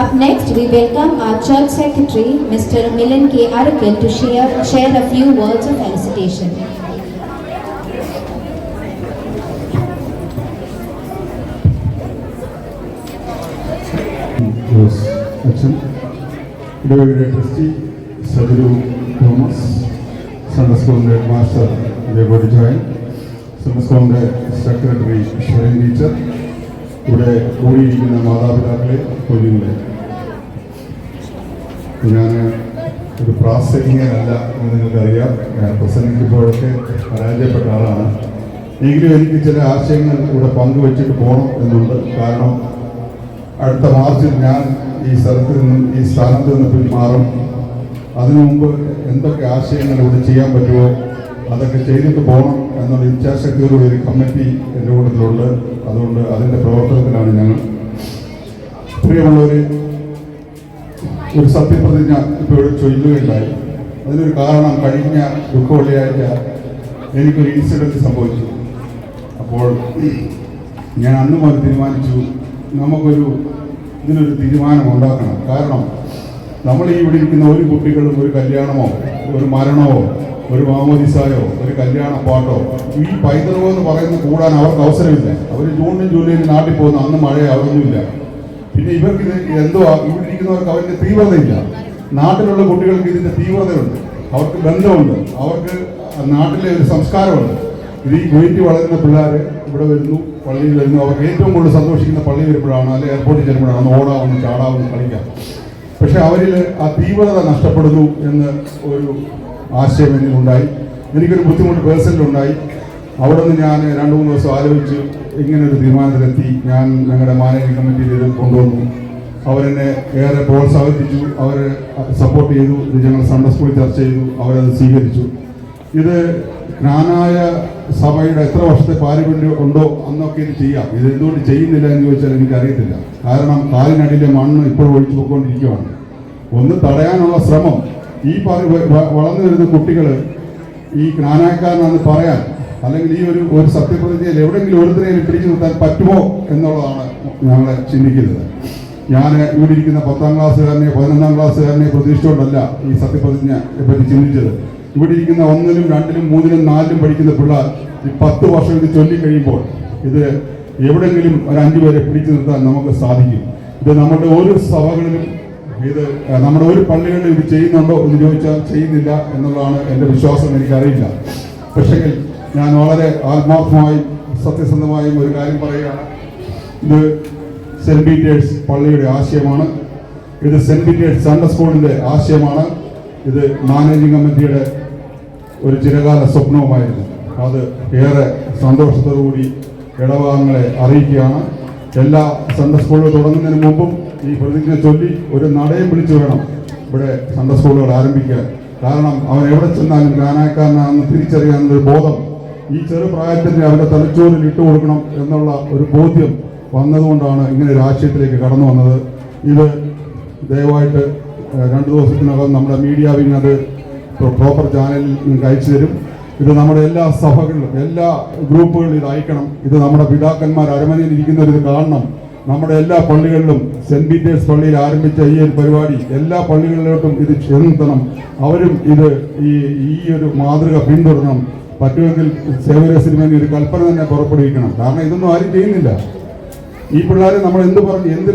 Up next, we welcome our church secretary, Mr. Milan K. Arakal, to share a few words of felicitation. അച്ഛൻ ഇടവകയുടെ ട്രസ്റ്റി സജു തോമസ്, സൺഡേ സ്കൂളിൻ്റെ മാസ്റ്റർ ജയബോഡി ജോയൻ, സൺഡേ സ്കൂളിൻ്റെ സെക്രട്ടറി ഷെറിൻ ടീച്ചർ, ഇവിടെ കൂടിയിരിക്കുന്ന മാതാപിതാക്കളെ, കുഞ്ഞുങ്ങളെ, ഞാൻ ഒരു പ്രാസംഗികനല്ല എന്ന് നിങ്ങൾക്കറിയാം. ഞാൻ പ്രസംഗിക്കുമ്പോഴൊക്കെ പരാജയപ്പെട്ട ആളാണ്. എങ്കിലും എനിക്ക് ചില ആശയങ്ങൾ ഇവിടെ പങ്കുവച്ചിട്ട് പോകണം എന്നുണ്ട്. കാരണം അടുത്ത മാർച്ചിൽ ഞാൻ ഈ സ്ഥാനത്ത് നിന്ന് പിന്മാറും. അതിനു മുമ്പ് എന്തൊക്കെ ആശയങ്ങൾ ഇവിടെ ചെയ്യാൻ പറ്റുമോ അതൊക്കെ ചെയ്തിട്ട് പോകണം എന്നുള്ള ഇച്ഛാശക്തിയോടുള്ള ഒരു കമ്മിറ്റി എൻ്റെ കൂട്ടത്തിലുണ്ട്. അതുകൊണ്ട് അതിൻ്റെ പ്രവർത്തനത്തിലാണ് ഞങ്ങൾ. പ്രിയമുള്ളവർ, ഒരു സത്യപ്രതിജ്ഞ ഇപ്പോൾ ചൊല്ലുകയുണ്ടായി. അതിനൊരു കാരണം, കഴിഞ്ഞ ദുഃഖവെള്ളിയാഴ്ച എനിക്കൊരു ഇൻസിഡൻറ്റ് സംഭവിച്ചു. അപ്പോൾ ഞാൻ അന്ന് മുതൽ തീരുമാനിച്ചു, ഇതിനൊരു തീരുമാനം ഉണ്ടാക്കണം. കാരണം നമ്മൾ ഈ ഇവിടെ ഇരിക്കുന്ന ഒരു കുട്ടികളും ഒരു കല്യാണമോ ഒരു മരണമോ ഒരു മാമോദിസായോ ഒരു കല്യാണ പാട്ടോ ഈ പൈതൃകം എന്ന് പറയുന്നത് കൂടാൻ അവർക്ക് അവസരമില്ല. അവർ ജൂണിനും ജൂലൈയിലും നാട്ടിൽ പോകുന്ന അന്ന് മഴ അതൊന്നുമില്ല. പിന്നെ ഇവർക്ക് ഇത് എന്തോ ഇവിടെ ഇരിക്കുന്നവർക്ക് അവരുടെ തീവ്രതയില്ല. നാട്ടിലുള്ള കുട്ടികൾക്ക് ഇതിൻ്റെ തീവ്രതയുണ്ട്, അവർക്ക് ബന്ധമുണ്ട്, അവർക്ക് നാട്ടിലെ ഒരു സംസ്കാരമുണ്ട്. ഇത് ഈ കുവൈറ്റ് വളരുന്ന പിള്ളേർ ഇവിടെ വരുന്നു, പള്ളിയിൽ വരുന്നു. അവർക്ക് ഏറ്റവും കൂടുതൽ സന്തോഷിക്കുന്ന പള്ളി വരുമ്പോഴാണ്, അല്ലെങ്കിൽ എയർപോർട്ടിൽ ചെല്ലുമ്പോഴാണ്. ഒന്ന് ഓടാവുന്നു, ചാടാവുന്നു, കളിക്കാം. പക്ഷെ അവരിൽ ആ തീവ്രത നഷ്ടപ്പെടുന്നു എന്ന് ഒരു ആശയം എന്നിലുണ്ടായി. എനിക്കൊരു ബുദ്ധിമുട്ട് പേഴ്സണലുണ്ടായി. അവിടെ നിന്ന് ഞാൻ 2-3 ദിവസം ആലോചിച്ച് ഇങ്ങനൊരു തീരുമാനത്തിലെത്തി. ഞാൻ ഞങ്ങളുടെ മാനേജിംഗ് കമ്മിറ്റിയിൽ ഇത് കൊണ്ടുവന്നു. അവരെന്നെ ഏറെ പ്രോത്സാഹിപ്പിച്ചു, അവരെ സപ്പോർട്ട് ചെയ്തു. ഇത് ഞങ്ങൾ സൺഡേ സ്കൂളിൽ ചർച്ച ചെയ്തു, അവരത് സ്വീകരിച്ചു. ഇത് ജ്ഞാനായ സഭയുടെ എത്ര വർഷത്തെ പാരമ്പര്യം ഉണ്ടോ അന്നൊക്കെ ഇത് ചെയ്യാം. ഇത് എന്തുകൊണ്ട് ചെയ്യുന്നില്ല എന്ന് ചോദിച്ചാൽ എനിക്കറിയത്തില്ല. കാരണം കാലിനടിയിലെ മണ്ണ് ഇപ്പോഴും ഒഴിച്ചു പോയിക്കൊണ്ടിരിക്കുകയാണ്. ഒന്ന് തടയാനുള്ള ശ്രമം, ഈ വളർന്നു വരുന്ന കുട്ടികൾ ഈ ജ്ഞാനായക്കാരനാണെന്ന് പറയാൻ, അല്ലെങ്കിൽ ഈ ഒരു സത്യപ്രതിജ്ഞയിൽ എവിടെയെങ്കിലും ഒരുത്തരെയും പിടിച്ചു നിർത്താൻ പറ്റുമോ എന്നുള്ളതാണ് ഞങ്ങളെ ചിന്തിക്കുന്നത്. ഞാൻ ഇവിടെ ഇരിക്കുന്ന 10ാം ക്ലാസ്സുകാരനെ 11ാം ക്ലാസ്സുകാരനെ പ്രതീക്ഷിച്ചുകൊണ്ടല്ല ഈ സത്യപ്രതിജ്ഞയെ പറ്റി ചിന്തിച്ചത്. ഇവിടെ ഇരിക്കുന്ന 1ലും 2ലും 3ലും 4ലും പഠിക്കുന്ന പിള്ളേർ ഈ 10 വർഷം ഇത് ചൊല്ലിക്കഴിയുമ്പോൾ ഇത് എവിടെയെങ്കിലും ഒരു 5 പേരെ പിടിച്ചു നിർത്താൻ നമുക്ക് സാധിക്കും. ഇത് നമ്മുടെ ഒരു സഭകളിലും, ഇത് നമ്മുടെ ഒരു പള്ളികളിലും ഇത് ചെയ്യുന്നുണ്ടോ എന്ന് ചോദിച്ചാൽ ചെയ്യുന്നില്ല എന്നുള്ളതാണ് എൻ്റെ വിശ്വാസം. എനിക്കറിയില്ല. പക്ഷേ ഞാൻ വളരെ ആത്മാർത്ഥമായും സത്യസന്ധമായും ഒരു കാര്യം പറയുകയാണ്. ഇത് സെൻറ്റ് പീറ്റേഴ്സ് പള്ളിയുടെ ആശയമാണ്. ഇത് സെൻറ്റ് പീറ്റേഴ്സ് സൺഡേ സ്കൂളിൻ്റെ ആശയമാണ്. ഇത് മാനേജിംഗ് കമ്മിറ്റിയുടെ ഒരു ചിരകാല സ്വപ്നവുമായിരുന്നു. അത് ഏറെ സന്തോഷത്തോടുകൂടി ഇടവകങ്ങളെ അറിയിക്കുകയാണ്. എല്ലാ സൺഡേ സ്കൂളുകൾ തുടങ്ങുന്നതിന് മുമ്പും ഈ പ്രതിജ്ഞ ചൊല്ലി ഒരു നടയം വിളിച്ചു വേണം ഇവിടെ സൺഡേ സ്കൂളുകൾ ആരംഭിക്കാൻ. കാരണം അവൻ എവിടെ ചെന്നാലും ജ്ഞാനായക്കാരനാണെന്ന് തിരിച്ചറിയാവുന്നൊരു ബോധം ഈ ചെറുപ്രായത്തിൽ അവരുടെ തലച്ചോറിൽ ഇട്ടുകൊടുക്കണം എന്നുള്ള ഒരു ബോധ്യം വന്നതുകൊണ്ടാണ് ഇങ്ങനെ ഒരു ആശയത്തിലേക്ക് കടന്നു വന്നത്. ഇത് ദയവായിട്ട് 2 ദിവസത്തിനകം നമ്മുടെ മീഡിയ വിങ് അത് പ്രോപ്പർ ചാനലിൽ നിങ്ങൾക്ക് അയച്ചു തരും. ഇത് നമ്മുടെ എല്ലാ സഭകളിലും എല്ലാ ഗ്രൂപ്പുകളിലും ഇത് അയക്കണം. ഇത് നമ്മുടെ പിതാക്കന്മാർ അരമനയിൽ ഇരിക്കുന്നവർ ഇത് കാണണം. നമ്മുടെ എല്ലാ പള്ളികളിലും സെൻറ്റ് പീറ്റേഴ്സ് പള്ളിയിൽ ആരംഭിച്ച ഈ ഒരു പരിപാടി എല്ലാ പള്ളികളിലോട്ടും ഇത് ചെന്നെത്തണം. അവരും ഇത് ഈ ഒരു മാതൃക പിന്തുടരണം. പറ്റുമെങ്കിൽ സേവരസിന് വേണ്ടി ഒരു കൽപ്പന തന്നെ പുറപ്പെടുവിക്കണം. കാരണം ഇതൊന്നും ആരും ചെയ്യുന്നില്ല. ഈ പിള്ളേരെ നമ്മൾ എന്ത്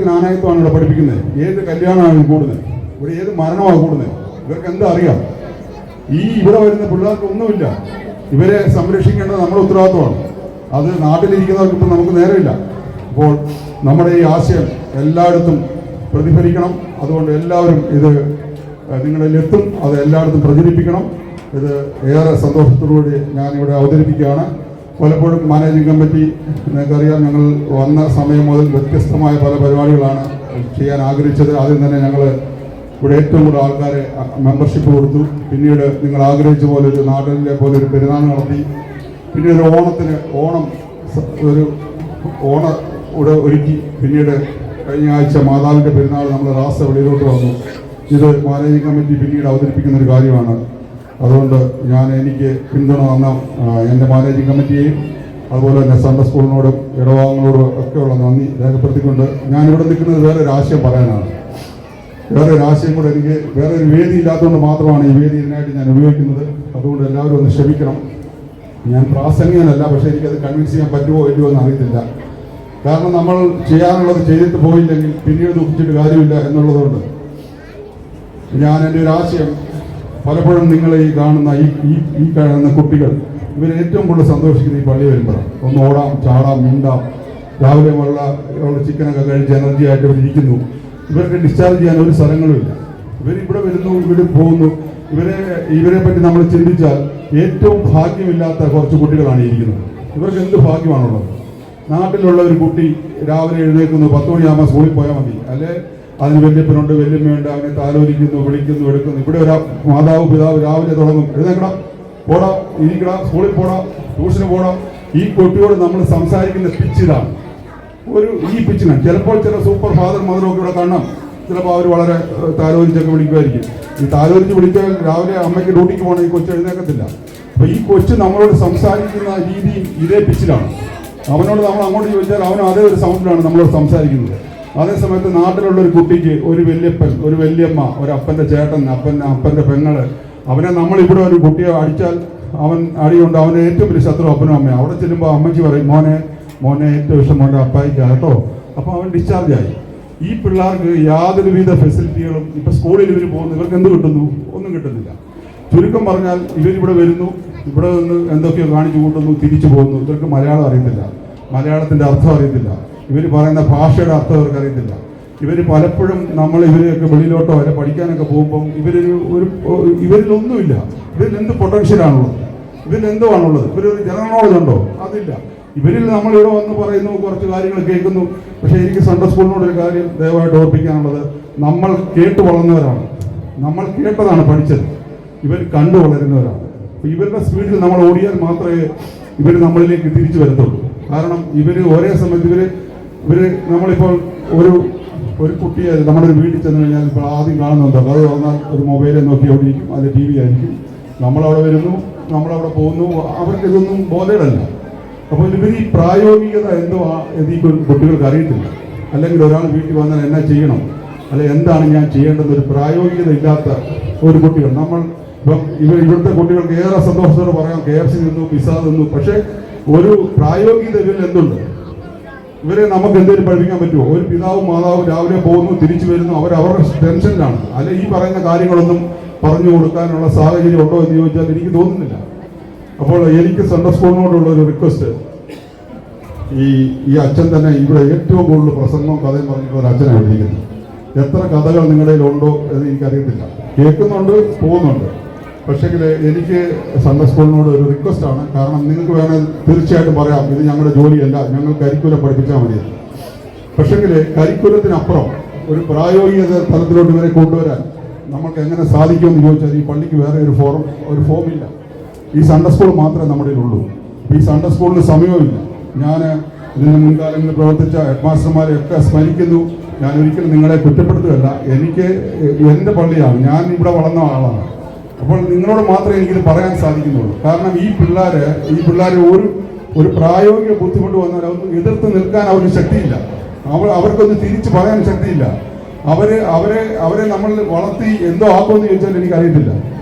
ജ്ഞാനായത്വമാണ് ഇവിടെ പഠിപ്പിക്കുന്നത്? ഏത് കല്യാണമാണ് കൂടുന്നത്? ഇവിടെ ഏത് മരണമാണ് കൂടുന്നത്? ഇവർക്ക് എന്താ അറിയാം? ഇവിടെ വരുന്ന പിള്ളേർക്ക് ഒന്നുമില്ല. ഇവരെ സംരക്ഷിക്കേണ്ടത് നമ്മുടെ ഉത്തരവാദിത്വമാണ്. അത് നാട്ടിലിരിക്കുന്നവർക്ക് ഇപ്പം നമുക്ക് നേരമില്ല. അപ്പോൾ നമ്മുടെ ഈ ആശയം എല്ലായിടത്തും പ്രതിഫലിക്കണം. അതുകൊണ്ട് എല്ലാവരും ഇത് നിങ്ങളിലെത്തും, അത് എല്ലായിടത്തും പ്രചരിപ്പിക്കണം. ഇത് ഏറെ സന്തോഷത്തോടുകൂടി ഞാനിവിടെ അവതരിപ്പിക്കുകയാണ്. പലപ്പോഴും മാനേജിംഗ് കമ്മിറ്റി, നിങ്ങൾക്കറിയാം, ഞങ്ങൾ വന്ന സമയം മുതൽ വ്യത്യസ്തമായ പല പരിപാടികളാണ് ചെയ്യാൻ ആഗ്രഹിച്ചത്. ആദ്യം തന്നെ ഞങ്ങൾ ഇവിടെ ഏറ്റവും കൂടുതൽ ആൾക്കാരെ മെമ്പർഷിപ്പ് കൊടുത്തു. പിന്നീട് നിങ്ങൾ ആഗ്രഹിച്ച പോലെ ഒരു നാട്ടിലെ പോലെ ഒരു പെരുന്നാൾ നടത്തി. പിന്നെ ഒരു ഓണം ഇവിടെ ഒരുക്കി. പിന്നീട് കഴിഞ്ഞ ആഴ്ച മാതാവിൻ്റെ പെരുന്നാൾ നമ്മൾ റാസ വെളിയിലോട്ട് വന്നു. ഇത് മാനേജിംഗ് കമ്മിറ്റി പിന്നീട് അവതരിപ്പിക്കുന്ന ഒരു കാര്യമാണ്. അതുകൊണ്ട് എനിക്ക് പിന്തുണ തന്ന എൻ്റെ മാനേജിംഗ് കമ്മിറ്റിയെയും അതുപോലെ തന്നെ സൺഡേ സ്കൂളിനോടും ഇടവകങ്ങളോടും ഒക്കെയുള്ള നന്ദി രേഖപ്പെടുത്തിക്കൊണ്ട് ഞാനിവിടെ നിൽക്കുന്നത് വേറെ ഒരു ആശയം പറയാനാണ്. വേറൊരു ആശയം കൂടെ എനിക്ക് വേറൊരു വേദി ഇല്ലാത്തതുകൊണ്ട് മാത്രമാണ് ഈ വേദി ഇതിനായിട്ട് ഞാൻ ഉപയോഗിക്കുന്നത്. അതുകൊണ്ട് എല്ലാവരും ഒന്ന് ക്ഷമിക്കണം. ഞാൻ പ്രാസംഗികനല്ല, പക്ഷേ എനിക്കത് കൺവിൻസ് ചെയ്യാൻ പറ്റുമോ ഇല്ലയോ എന്ന് അറിയത്തില്ല. കാരണം നമ്മൾ ചെയ്യാനുള്ളത് ചെയ്തിട്ട് പോയില്ലെങ്കിൽ പിന്നീട് ദുഃഖിച്ചിട്ട് കാര്യമില്ല എന്നുള്ളതുകൊണ്ട് ഞാൻ എൻ്റെ ഒരു ആശയം, പലപ്പോഴും നിങ്ങൾ ഈ കാണുന്ന ഈ കാണുന്ന കുട്ടികൾ ഇവർ ഏറ്റവും കൂടുതൽ സന്തോഷിക്കുന്ന ഈ പള്ളി വരുമ്പോഴാണ്. ഒന്ന് ഓടാം, ചാടാം, മിണ്ടാം, രാവിലെ ഉള്ള ചിക്കനൊക്കെ കഴിച്ച് എനർജി ആയിട്ട് ഇവർ ഇരിക്കുന്നു. ഇവർക്ക് ഡിസ്ചാർജ് ചെയ്യാൻ ഒരു സ്ഥലങ്ങളുമില്ല. ഇവരിവിടെ വരുന്നു, ഇവിടെ പോകുന്നു. ഇവരെ പറ്റി നമ്മൾ ചിന്തിച്ചാൽ ഏറ്റവും ഭാഗ്യമില്ലാത്ത കുറച്ച് കുട്ടികളാണ് ഇരിക്കുന്നത്. ഇവർക്ക് എന്ത് ഭാഗ്യമാണുള്ളത്? നാട്ടിലുള്ള ഒരു കുട്ടി രാവിലെ എഴുന്നേൽക്കുന്നു, 10 മണിയാകുമ്പോൾ സ്കൂളിൽ പോയാൽ മതി, അല്ലെ അതിന് വല്യപ്പനുണ്ട്, വല്യമ്മയുണ്ട്, അവനെ താലോലിക്കുന്നു, വിളിക്കുന്നു, എടുക്കുന്നു. ഇവിടെ ഒരു മാതാവ് പിതാവ് രാവിലെ തുടങ്ങും, എഴുന്നേക്കണം, പോടാം, ഇരിക്കണം, സ്കൂളിൽ പോടാം, ട്യൂഷന് പോടാം. ഈ കുട്ടിയോട് നമ്മൾ സംസാരിക്കുന്ന പിച്ച് ഇതാണ്. ഈ പിച്ചിനാണ്. ചിലപ്പോൾ ചില സൂപ്പർ ഫാദർ മദറൊക്കെ ഇവിടെ കാണാം. ചിലപ്പോൾ അവർ വളരെ താലോലിച്ചൊക്കെ വിളിക്കുമായിരിക്കും. ഈ താലോലിച്ച് വിളിച്ചാൽ രാവിലെ അമ്മയ്ക്ക് ഡ്യൂട്ടിക്ക് പോകണം, ഈ കൊച്ചു എഴുന്നേക്കത്തില്ല. അപ്പൊ ഈ കൊച്ചു നമ്മളോട് സംസാരിക്കുന്ന രീതിയും ഇതേ പിച്ചിലാണ്. അവനോട് നമ്മൾ അങ്ങോട്ട് ചോദിച്ചാൽ അവനും അതേ ഒരു സൗണ്ടിലാണ് നമ്മളോട് സംസാരിക്കുന്നത്. അതേസമയത്ത് നാട്ടിലുള്ള ഒരു കുട്ടിക്ക് ഒരു വല്യപ്പൻ, ഒരു വല്യമ്മ, ഒരു അപ്പൻ്റെ ചേട്ടൻ, അപ്പൻ്റെ പെങ്ങള്, അവനെ നമ്മളിവിടെ ഒരു കുട്ടിയെ അടിച്ചാൽ അവൻ അടിയുണ്ട്. അവൻ്റെ ഏറ്റവും വലിയ ശത്രു അപ്പനും അമ്മയും. അവിടെ ചെല്ലുമ്പോൾ അമ്മയ്ക്ക് പറയും, മോനെ ഏറ്റവും ഇഷ്ടം മോൻ്റെ അപ്പായിക്കാണ് കേട്ടോ. അപ്പോൾ അവൻ ഡിസ്ചാർജ് ആയി. ഈ പിള്ളേർക്ക് യാതൊരുവിധ ഫെസിലിറ്റികളും ഇപ്പം സ്കൂളിൽ ഇവർ പോകുന്നു, ഇവർക്ക് എന്ത് കിട്ടുന്നു? ഒന്നും കിട്ടുന്നില്ല. ചുരുക്കം പറഞ്ഞാൽ ഇവരിവിടെ വരുന്നു, ഇവിടെ നിന്ന് എന്തൊക്കെയോ കാണിച്ചു കൂട്ടുന്നു, തിരിച്ചു പോകുന്നു. ഇവർക്ക് മലയാളം അറിയത്തില്ല, മലയാളത്തിൻ്റെ അർത്ഥം അറിയത്തില്ല, ഇവർ പറയുന്ന ഭാഷയുടെ അർത്ഥം അവർക്ക് അറിയത്തില്ല. ഇവർ പലപ്പോഴും നമ്മൾ ഇവരെയൊക്കെ വെളിയിലോട്ടോ അല്ലെ പഠിക്കാനൊക്കെ പോകുമ്പം ഇവരിലൊന്നുമില്ല. ഇവരിൽ എന്ത് പൊട്ടൻഷ്യലാണുള്ളത്? ഇവരിൽ എന്തുവാണുള്ളത്? ഇവരൊരു ജനറൽ നോളജ് ഉണ്ടോ? അതില്ല. ഇവരിൽ നമ്മളിവിടെ വന്ന് പറയുന്നു, കുറച്ച് കാര്യങ്ങൾ കേൾക്കുന്നു. പക്ഷേ എനിക്ക് സൺഡേ സ്കൂളിനോടൊരു കാര്യം ദയവായിട്ട് ഓർപ്പിക്കാനുള്ളത്, നമ്മൾ കേട്ട് വളർന്നവരാണ്, നമ്മൾ കേട്ടതാണ് പഠിച്ചത്. ഇവർ കണ്ടു വളരുന്നവരാണ്. ഇവരുടെ സ്പീഡിൽ നമ്മൾ ഓടിയാൽ മാത്രമേ ഇവർ നമ്മളിലേക്ക് തിരിച്ചു വരത്തുള്ളൂ. കാരണം ഇവർ ഒരേ സമയത്ത് നമ്മളിപ്പോൾ ഒരു കുട്ടിയെ നമ്മുടെ ഒരു വീട്ടിൽ ചെന്ന് കഴിഞ്ഞാൽ ഇപ്പോൾ ആദ്യം കാണുന്നുണ്ടോ, അത് തുറന്നാൽ ഒരു മൊബൈലിൽ നോക്കി അവിടെ ഇരിക്കും, അത് TV ആയിരിക്കും. നമ്മളവിടെ വരുന്നു, നമ്മളവിടെ പോകുന്നു. അവർക്ക് ഇതൊന്നും ബോധേടല്ല. അപ്പോൾ ഇവർ ഈ പ്രായോഗികത എന്തോ ഈ കുട്ടികൾക്ക് അറിയത്തില്ല. അല്ലെങ്കിൽ ഒരാൾ വീട്ടിൽ വന്നാൽ എന്നാ ചെയ്യണം, അല്ലെ എന്താണ് ഞാൻ ചെയ്യേണ്ടത്, ഒരു പ്രായോഗികത ഇല്ലാത്ത ഒരു കുട്ടികൾ. ഇപ്പം ഇവിടുത്തെ കുട്ടികൾക്ക് ഏറെ സന്തോഷത്തോടെ പറയാം, KFC നിന്നു, പിസ്സ നിന്നു. പക്ഷേ ഒരു പ്രായോഗികത ഇവരിൽ എന്തുണ്ട്? ഇവരെ നമുക്ക് എന്തെങ്കിലും പഠിപ്പിക്കാൻ പറ്റുമോ? ഒരു പിതാവും മാതാവും രാവിലെ പോകുന്നു, തിരിച്ചു വരുന്നു, അവരുടെ ടെൻഷനിലാണ്. അല്ലെ ഈ പറയുന്ന കാര്യങ്ങളൊന്നും പറഞ്ഞു കൊടുക്കാനുള്ള സാഹചര്യം ഉണ്ടോ എന്ന് ചോദിച്ചാൽ എനിക്ക് തോന്നുന്നില്ല. അപ്പോൾ എനിക്ക് സൺഡേ സ്കൂളിനോടുള്ള ഒരു റിക്വസ്റ്റ്, ഈ അച്ഛൻ തന്നെ ഇവിടെ ഏറ്റവും കൂടുതൽ പ്രസംഗവും കഥയും പറഞ്ഞിട്ടുള്ള ഒരു അച്ഛനാണ് ഇരിക്കുന്നത്. എത്ര കഥകൾ നിങ്ങളുടെ ഉണ്ടോ എന്ന് എനിക്കറിയത്തില്ല. കേൾക്കുന്നുണ്ട്, പോകുന്നുണ്ട്. പക്ഷേങ്കിൽ എനിക്ക് സൺഡേ സ്കൂളിനോട് ഒരു റിക്വസ്റ്റാണ്. കാരണം നിങ്ങൾക്ക് വേണേൽ തീർച്ചയായിട്ടും പറയാം, ഇത് ഞങ്ങളുടെ ജോലിയല്ല, ഞങ്ങൾ കരിക്കുലം പഠിപ്പിച്ചാൽ മതി. പക്ഷേങ്കിൽ കരിക്കുലത്തിനപ്പുറം ഒരു പ്രായോഗിക തലത്തിലോട്ട് ഇവരെ കൊണ്ടുവരാൻ നമുക്ക് എങ്ങനെ സാധിക്കുമെന്ന് ചോദിച്ചാൽ ഈ പള്ളിക്ക് വേറെ ഒരു ഫോമില്ല. ഈ സൺഡേ സ്കൂൾ മാത്രമേ നമ്മുടെ ഉള്ളൂ. ഈ സൺഡേ സ്കൂളിന് സമയവുമില്ല. ഞാൻ ഇതിന് മുൻകാലങ്ങളിൽ പ്രവർത്തിച്ച ഹെഡ്മാസ്റ്റർമാരെയൊക്കെ സ്മരിക്കുന്നു. ഞാൻ ഒരിക്കലും നിങ്ങളെ കുറ്റപ്പെടുത്തുകയല്ല. എൻ്റെ പള്ളിയാണ്, ഞാൻ ഇവിടെ വളർന്ന ആളാണ്. അപ്പോൾ നിങ്ങളോട് മാത്രമേ എനിക്കിത് പറയാൻ സാധിക്കുന്നുള്ളൂ. കാരണം ഈ പിള്ളേർ ഒരു പ്രായോഗിക ബുദ്ധിമുട്ട് വന്നാൽ അവർക്ക് എതിർത്ത് നിൽക്കാൻ അവർക്ക് ശക്തിയില്ല. അവർക്കൊന്ന് തിരിച്ച് പറയാൻ ശക്തിയില്ല. അവരെ നമ്മൾ വളർത്തി എന്തോ ആക്കുമെന്ന് ചോദിച്ചാൽ എനിക്കറിയത്തില്ല.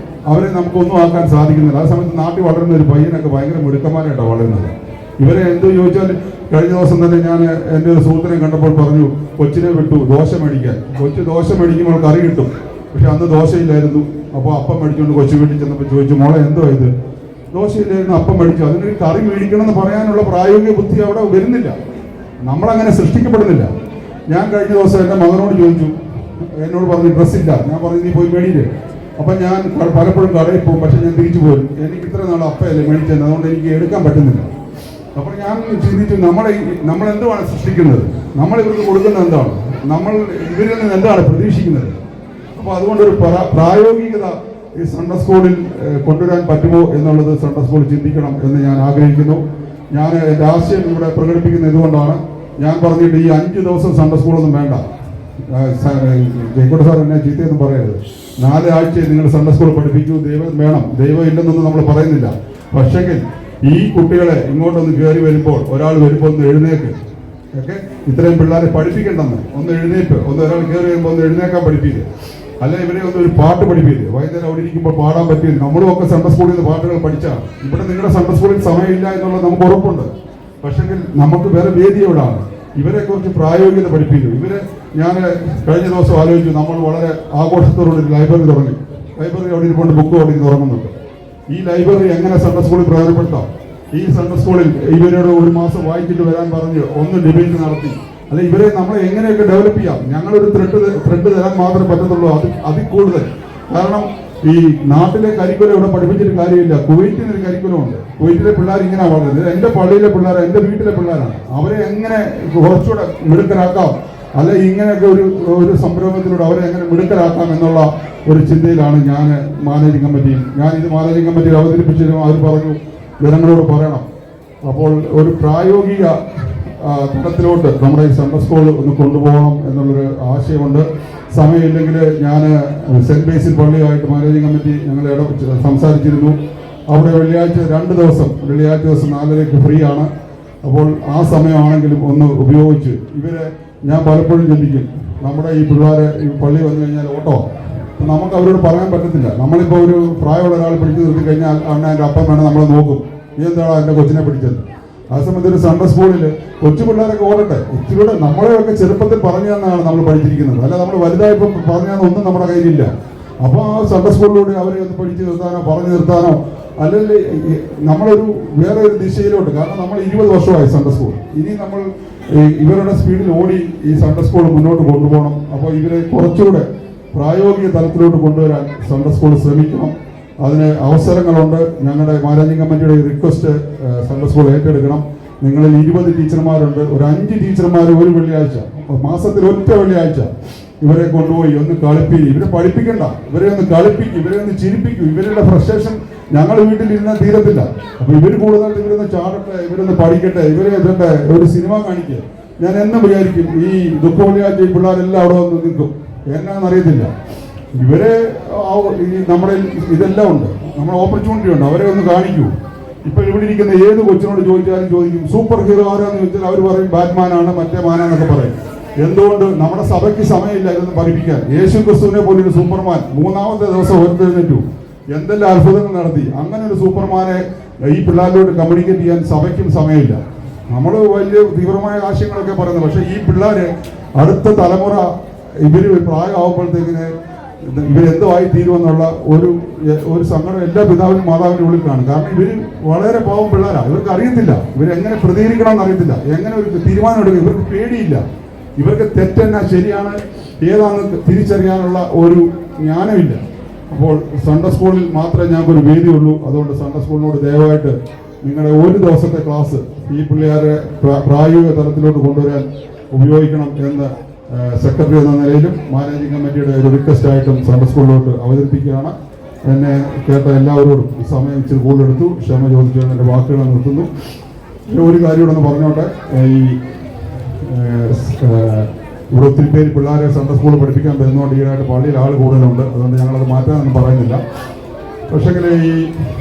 അവരെ നമുക്കൊന്നും ആക്കാൻ സാധിക്കുന്നില്ല. ആ സമയത്ത് നാട്ടിൽ വളരുന്ന ഒരു പയ്യനൊക്കെ ഭയങ്കര മിടുക്കന്മാരായിട്ടാണ് വളരുന്നത്. ഇവരെ എന്തോ ചോദിച്ചാൽ കഴിഞ്ഞ ദിവസം തന്നെ ഞാൻ എൻ്റെ ഒരു സുഹൃത്തിനെ കണ്ടപ്പോൾ പറഞ്ഞു, കൊച്ചിനെ വിട്ടു ദോശ മേടിക്കാൻ. കൊച്ചു ദോശ മേടിക്കുമ്പോൾ കറി കിട്ടും, പക്ഷെ അന്ന് ദോശയില്ലായിരുന്നു. അപ്പോൾ അപ്പം മേടിച്ചുകൊണ്ട് കൊച്ചു വീട്ടിൽ ചെന്നപ്പോൾ ചോദിച്ചു, മോളെ എന്തോ ഇത്? ദോശയില്ലായിരുന്നു, അപ്പം മേടിച്ചു. അതിനൊരു കറി മേടിക്കണമെന്ന് പറയാനുള്ള പ്രായോഗിക ബുദ്ധി അവിടെ വരുന്നില്ല. നമ്മളങ്ങനെ സൃഷ്ടിക്കപ്പെടുന്നില്ല. ഞാൻ കഴിഞ്ഞ ദിവസം എൻ്റെ മകനോട് ചോദിച്ചു, എന്നോട് പറഞ്ഞു ഡ്രസ്സില്ല. ഞാൻ പറഞ്ഞു നീ പോയി മേടിയില്ലേ. അപ്പം ഞാൻ പലപ്പോഴും കടയിൽ പോകും, പക്ഷെ ഞാൻ തിരിച്ചു പോരും. എനിക്ക് ഇത്ര നാൾ അപ്പയല്ലേ മേടിച്ചത്, അതുകൊണ്ട് എനിക്ക് എടുക്കാൻ പറ്റുന്നില്ല. അപ്പോൾ ഞാൻ ചിന്തിച്ചു, നമ്മളെന്തുമാണ് സൃഷ്ടിക്കുന്നത്? നമ്മൾ ഇവർക്ക് കൊടുക്കുന്നത് എന്താണ്? നമ്മൾ ഇവരിൽ നിന്ന് എന്താണ് പ്രതീക്ഷിക്കുന്നത്? അപ്പോൾ അതുകൊണ്ടൊരു പ്രായോഗികത ഈ സൺഡേ സ്കൂളിൽ കൊണ്ടുവരാൻ പറ്റുമോ എന്നുള്ളത് സൺഡേ സ്കൂൾ ചിന്തിക്കണം എന്ന് ഞാൻ ആഗ്രഹിക്കുന്നു. ഞാൻ എൻ്റെ ആശയം ഇവിടെ പ്രകടിപ്പിക്കുന്നത് ഇതുകൊണ്ടാണ്. ഞാൻ പറഞ്ഞിട്ട് ഈ 5 ദിവസം സൺഡേ സ്കൂളൊന്നും വേണ്ട. ജയ്ക്കോട്ടെ സാർ എന്നെ ചീത്തയൊന്നും പറയരുത്. 4 ആഴ്ച നിങ്ങൾ സൺഡേ സ്കൂൾ പഠിപ്പിക്കൂ. ദൈവം വേണം, ദൈവം ഇല്ലെന്നൊന്നും നമ്മൾ പറയുന്നില്ല. പക്ഷെങ്കിൽ ഈ കുട്ടികളെ ഇങ്ങോട്ടൊന്ന് കയറി വരുമ്പോൾ, ഒരാൾ വരുമ്പോൾ ഒന്ന് എഴുന്നേക്ക്, ഒക്കെ ഇത്രയും പിള്ളേരെ പഠിപ്പിക്കണ്ടെന്ന്. ഒന്ന് എഴുന്നേറ്റ്, ഒന്ന് ഒരാൾ കയറി വരുമ്പോൾ ഒന്ന് എഴുന്നേക്കാൻ പഠിപ്പിക്കുക, അല്ല ഇവരെ ഒന്ന് ഒരു പാട്ട് പഠിപ്പിക്കുക. വൈകുന്നേരം അവിടെ ഇരിക്കുമ്പോൾ പാടാൻ പറ്റില്ല. നമ്മളും ഒക്കെ സൺഡേ സ്കൂളിൽ നിന്ന് പാട്ടുകൾ പഠിച്ചാണ്. ഇവിടെ നിങ്ങളുടെ സൺഡേ സ്കൂളിൽ സമയമില്ല എന്നുള്ളത് നമുക്ക് ഉറപ്പുണ്ട്. പക്ഷെങ്കിൽ നമുക്ക് വേറെ വേദി എവിടെയാണ്? ഇവരെ കുറിച്ച് പ്രായോഗികത പഠിപ്പിക്കും. ഞാൻ കഴിഞ്ഞ ദിവസം ആലോചിച്ചു, നമ്മൾ വളരെ ആഘോഷത്തോടുകൂടി ഒരു ലൈബ്രറി തുടങ്ങി. ലൈബ്രറി അവിടെ ഇരിക്കൊണ്ട് ബുക്ക് അവിടെ തുടങ്ങുന്നുണ്ട്. ഈ ലൈബ്രറി എങ്ങനെ സൺഡേ സ്കൂളിൽ പ്രയോജനപ്പെടുത്താം? ഈ സൺഡേ സ്കൂളിൽ ഇവരോട് ഒരു മാസം വായിച്ചിട്ട് വരാൻ പറഞ്ഞ് ഒന്ന് ഡിബേറ്റ് നടത്തി, അല്ലെ ഇവരെ നമ്മൾ എങ്ങനെയൊക്കെ ഡെവലപ്പ് ചെയ്യാം. ഞങ്ങളൊരു ത്രെഡ് തരാൻ മാത്രമേ പറ്റത്തുള്ളൂ, അതിൽ കൂടുതൽ. കാരണം ഈ നാട്ടിലെ കരിക്കുലം ഇവിടെ പഠിപ്പിച്ചിട്ട് കാര്യമില്ല. കുവൈറ്റിനൊരു കരിക്കുലം ഉണ്ട്. കുവൈറ്റിലെ പിള്ളേർ ഇങ്ങനെ വളരുന്നത്. എൻ്റെ പള്ളിയിലെ പിള്ളേർ, എൻ്റെ വീട്ടിലെ പിള്ളേരാണ്. അവരെ എങ്ങനെ കുറച്ചുകൂടെ മിടുക്കരാക്കാം, അല്ലെ ഇങ്ങനെയൊക്കെ ഒരു സംരംഭത്തിലൂടെ അവരെ എങ്ങനെ മിടുക്കരാക്കാം എന്നുള്ള ഒരു ചിന്തയിലാണ് ഞാൻ മാനേജിംഗ് കമ്മിറ്റിയിൽ. ഇത് മാനേജിംഗ് കമ്മിറ്റിയിൽ അവതരിപ്പിച്ചിരുന്നു. അവർ പറഞ്ഞു ജനങ്ങളോട് പറയണം. അപ്പോൾ ഒരു പ്രായോഗിക തലത്തിലോട്ട് നമ്മുടെ ഈ സൺഡേ സ്കൂൾ ഒന്ന് കൊണ്ടുപോകണം എന്നുള്ളൊരു ആശയമുണ്ട്. സമയമില്ലെങ്കിൽ ഞാൻ സെൻറ്റ് ബേസിൽ പള്ളിയുമായിട്ട് മാനേജിംഗ് കമ്മിറ്റി ഞങ്ങൾ സംസാരിച്ചിരുന്നു. അവിടെ വെള്ളിയാഴ്ച 2 ദിവസം, വെള്ളിയാഴ്ച ദിവസം 4:30 ഫ്രീ ആണ്. അപ്പോൾ ആ സമയമാണെങ്കിലും ഒന്ന് ഉപയോഗിച്ച് ഞാൻ പലപ്പോഴും ചിന്തിക്കും, നമ്മുടെ ഈ പിള്ളേരെ ഈ പള്ളി വന്നു കഴിഞ്ഞാൽ ഓട്ടോ നമുക്ക് അവരോട് പറയാൻ പറ്റത്തില്ല. നമ്മളിപ്പോൾ ഒരു പ്രായമുള്ള ഒരാൾ പിടിച്ചു നിർത്തി കഴിഞ്ഞാൽ അതിൻ്റെ അപ്പം വേണം നമ്മളെ നോക്കും, നീ എന്താണ് എൻ്റെ കൊച്ചിനെ പിടിച്ചത്. ആ സമയത്ത് ഒരു സൺഡേ സ്കൂളിൽ കൊച്ചു പിള്ളേരൊക്കെ ഓടട്ടെ. ഇച്ചിലൂടെ നമ്മളെയൊക്കെ ചെറുപ്പത്തിൽ പറഞ്ഞു തന്നാണ് നമ്മൾ പഠിച്ചിരിക്കുന്നത്, അല്ല നമ്മൾ വലുതായപ്പോൾ പറഞ്ഞു തന്നൊന്നും നമ്മുടെ കയ്യിലില്ല. അപ്പോൾ ആ സൺഡേ സ്കൂളിലൂടെ അവരെ ഒന്ന് പഠിച്ചു നിർത്താനോ പറഞ്ഞു നിർത്താനോ, അല്ലെങ്കിൽ നമ്മളൊരു വേറെ ഒരു ദിശയിലോട്ട്. കാരണം നമ്മൾ 20 വർഷമായി സൺഡേ സ്കൂൾ. ഇനി നമ്മൾ ഇവരുടെ സ്പീഡിൽ ഓടി ഈ സൺഡേ സ്കൂൾ മുന്നോട്ട് കൊണ്ടുപോകണം. അപ്പോൾ ഇവരെ കുറച്ചുകൂടെ പ്രായോഗിക തലത്തിലോട്ട് കൊണ്ടുവരാൻ സൺഡേ സ്കൂൾ ശ്രമിക്കണം. അതിന് അവസരങ്ങളുണ്ട്. ഞങ്ങളുടെ മാനേജിംഗ് കമ്മിറ്റിയുടെ റിക്വസ്റ്റ് സൺഡേ സ്കൂൾ ഏറ്റെടുക്കണം. നിങ്ങളിൽ 20 ടീച്ചർമാരുണ്ട്. ഒരു 5 ടീച്ചർമാർ ഒരു വെള്ളിയാഴ്ച, മാസത്തിൽ ഒറ്റ വെള്ളിയാഴ്ച ഇവരെ കൊണ്ടുപോയി ഒന്ന് കളിപ്പിക്കും. ഇവരെ പഠിപ്പിക്കണ്ട, ഇവരെ ഒന്ന് കളിപ്പിക്കും, ഇവരെ ഒന്ന് ചിരിപ്പിക്കും. ഇവരുടെ ഫ്രസ്ട്രേഷൻ ഞങ്ങൾ വീട്ടിലിരുന്നാൽ തീരത്തില്ല. അപ്പോൾ ഇവർ കൂടുതലായിട്ട് ഇവരൊന്ന് ചാടട്ടെ, ഇവരൊന്ന് പഠിക്കട്ടെ, ഇവരെ ഇതിൻ്റെ ഒരു സിനിമ കാണിക്കുക. ഞാൻ എന്നും വിചാരിക്കും ഈ ദുഃഖ വെള്ളിയാഴ്ച ഈ പിള്ളേരെല്ലാം അവിടെ വന്ന് നിൽക്കും. എന്നാണെന്നറിയത്തില്ല. ഇവരെ നമ്മുടെ ഇതെല്ലാം ഉണ്ട്, നമ്മുടെ ഓപ്പർച്യൂണിറ്റി ഉണ്ട്. അവരെ ഒന്ന് കാണിക്കൂ. ഇപ്പൊ ഇവിടെ ഇരിക്കുന്ന ഏത് കൊച്ചിനോട് ചോദിച്ചാലും ചോദിക്കും സൂപ്പർ ഹീറോ ആരാന്ന് ചോദിച്ചാൽ അവർ പറയും ബാറ്റ്മാനാണ്, മറ്റേ മാനാന്നൊക്കെ പറയും. എന്തുകൊണ്ട്? നമ്മുടെ സഭയ്ക്ക് സമയമില്ല ഇതൊന്ന് പഠിപ്പിക്കാൻ. യേശു ക്രിസ്തുവിനെ പോലൊരു സൂപ്പർമാൻ 3-ാമത്തെ ദിവസം ഉയർത്തെഴുന്നേറ്റു, എന്തെല്ലാം അത്ഭുതങ്ങൾ നടത്തി. അങ്ങനെ ഒരു സൂപ്പർമാനെ ഈ പിള്ളേരോട് കമ്മ്യൂണിക്കേറ്റ് ചെയ്യാൻ സഭയ്ക്കും സമയമില്ല. നമ്മൾ വലിയ തീവ്രമായ ആശയങ്ങളൊക്കെ പറയുന്നത്. പക്ഷേ ഈ പിള്ളേർ അടുത്ത തലമുറ പ്രായമാകുമ്പോഴത്തേക്കിന് ഇവരെന്തുമായി തീരുമെന്നുള്ള ഒരു സങ്കടം എല്ലാ പിതാവിനും മാതാവിൻ്റെ ഉള്ളിൽ കാണും. കാരണം ഇവർ വളരെ പാവം പിള്ളേരാണ്. ഇവർക്ക് അറിയത്തില്ല ഇവരെങ്ങനെ പ്രതികരിക്കണമെന്ന് അറിയത്തില്ല, എങ്ങനെ ഒരു തീരുമാനം എടുക്കും. ഇവർക്ക് പേടിയില്ല. ഇവർക്ക് തെറ്റെന്നാ ശരിയാണ് ഏതാണെന്ന് തിരിച്ചറിയാനുള്ള ഒരു ജ്ഞാനമില്ല. അപ്പോൾ സൺഡേ സ്കൂളിൽ മാത്രമേ ഞങ്ങൾക്കൊരു വേദിയുള്ളൂ. അതുകൊണ്ട് സൺഡേ സ്കൂളിനോട് ദയവായിട്ട് നിങ്ങളുടെ ഒരു ദിവസത്തെ ക്ലാസ് ഈ പിള്ളേരെ പ്രായോഗിക തലത്തിലോട്ട് കൊണ്ടുവരാൻ ഉപയോഗിക്കണം എന്ന് സെക്രട്ടറി എന്ന നിലയിലും മാനേജിംഗ് കമ്മിറ്റിയുടെ ഒരു റിക്വസ്റ്റായിട്ടും സൺഡേ സ്കൂളിലോട്ട് അവതരിപ്പിക്കുകയാണ്. എന്നെ കേട്ട എല്ലാവരോടും ഈ സമയം ഇച്ചിരി കൂടുതലെടുത്തു, ക്ഷമ ചോദിച്ചു എൻ്റെ വാക്കുകൾ നിർത്തുന്നു. ഒരു കാര്യം കൂടെ ഒന്ന് പറഞ്ഞോട്ടെ. ഇവിടെ ഒത്തിരി പേര് പിള്ളേരെ സൺഡേ സ്കൂളിൽ പഠിപ്പിക്കാൻ വരുന്നതുകൊണ്ട് ഈടായിട്ട് പള്ളിയിൽ ആൾ കൂടുതലുണ്ട്. അതുകൊണ്ട് ഞങ്ങളത് മാറ്റാനൊന്നും പറയുന്നില്ല. പക്ഷേങ്കിൽ ഈ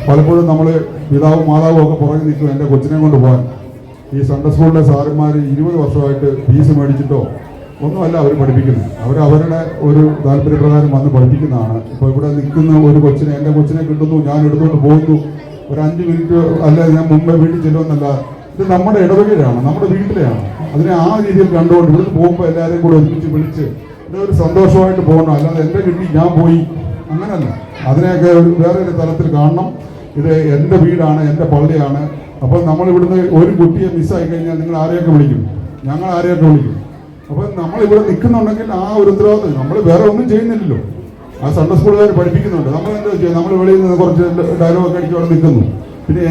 പലപ്പോഴും നമ്മൾ പിതാവും മാതാവും ഒക്കെ പുറകെ നിൽക്കും എൻ്റെ കൊച്ചിനെ കൊണ്ട് പോകാൻ. ഈ സൺഡേ സ്കൂളിലെ സാറന്മാർ 20 വർഷമായിട്ട് ഫീസ് മേടിച്ചിട്ടോ ഒന്നുമല്ല അവർ പഠിപ്പിക്കുന്നത്. അവരുടെ ഒരു താല്പര്യപ്രകാരം വന്ന് പഠിപ്പിക്കുന്നതാണ്. ഇപ്പോൾ ഇവിടെ നിൽക്കുന്ന ഒരു കൊച്ചിനെ, എൻ്റെ കൊച്ചിനെ കിട്ടുന്നു, ഞാൻ എടുത്തുകൊണ്ട് പോകുന്നു, ഒരു 5 മിനിറ്റ് അല്ല ഞാൻ മുമ്പേ വീട്ടിൽ ചെല്ലുമെന്നല്ല. ഇത് നമ്മുടെ ഇടവകയിലാണ്, നമ്മുടെ വീട്ടിലെയാണ്. അതിനെ ആ രീതിയിൽ കണ്ടുകൊണ്ട് ഇവിടുന്ന് പോകുമ്പോൾ എല്ലാവരെയും കൂടെ ഒരുമിച്ച് വിളിച്ച് ഇതൊരു സന്തോഷമായിട്ട് പോകണം. അല്ലാതെ എൻ്റെ കിട്ടി ഞാൻ പോയി അങ്ങനല്ല. അതിനെയൊക്കെ വേറെ ഒരു തലത്തിൽ കാണണം. ഇത് എൻ്റെ വീടാണ്, എൻ്റെ പള്ളിയാണ്. അപ്പോൾ നമ്മൾ ഇവിടുന്ന് ഒരു കുട്ടിയെ മിസ്സായി കഴിഞ്ഞാൽ നിങ്ങൾ ആരെയൊക്കെ വിളിക്കും? ഞങ്ങൾ ആരെയൊക്കെ വിളിക്കും? അപ്പോൾ നമ്മളിവിടെ നിൽക്കുന്നുണ്ടെങ്കിൽ ആ ഒരു ഉത്തരവാദിത്വം. നമ്മൾ വേറെ ഒന്നും ചെയ്യുന്നില്ലല്ലോ. ആ സൺഡേ സ്കൂളുകാർ പഠിപ്പിക്കുന്നുണ്ട്. നമ്മൾ എന്താ ചെയ്യുക? നമ്മൾ വെളിയിൽ നിന്ന് കുറച്ച് ഡയലോഗൊക്കെ അടിച്ച് അവിടെ നിൽക്കുന്നു. പിന്നെ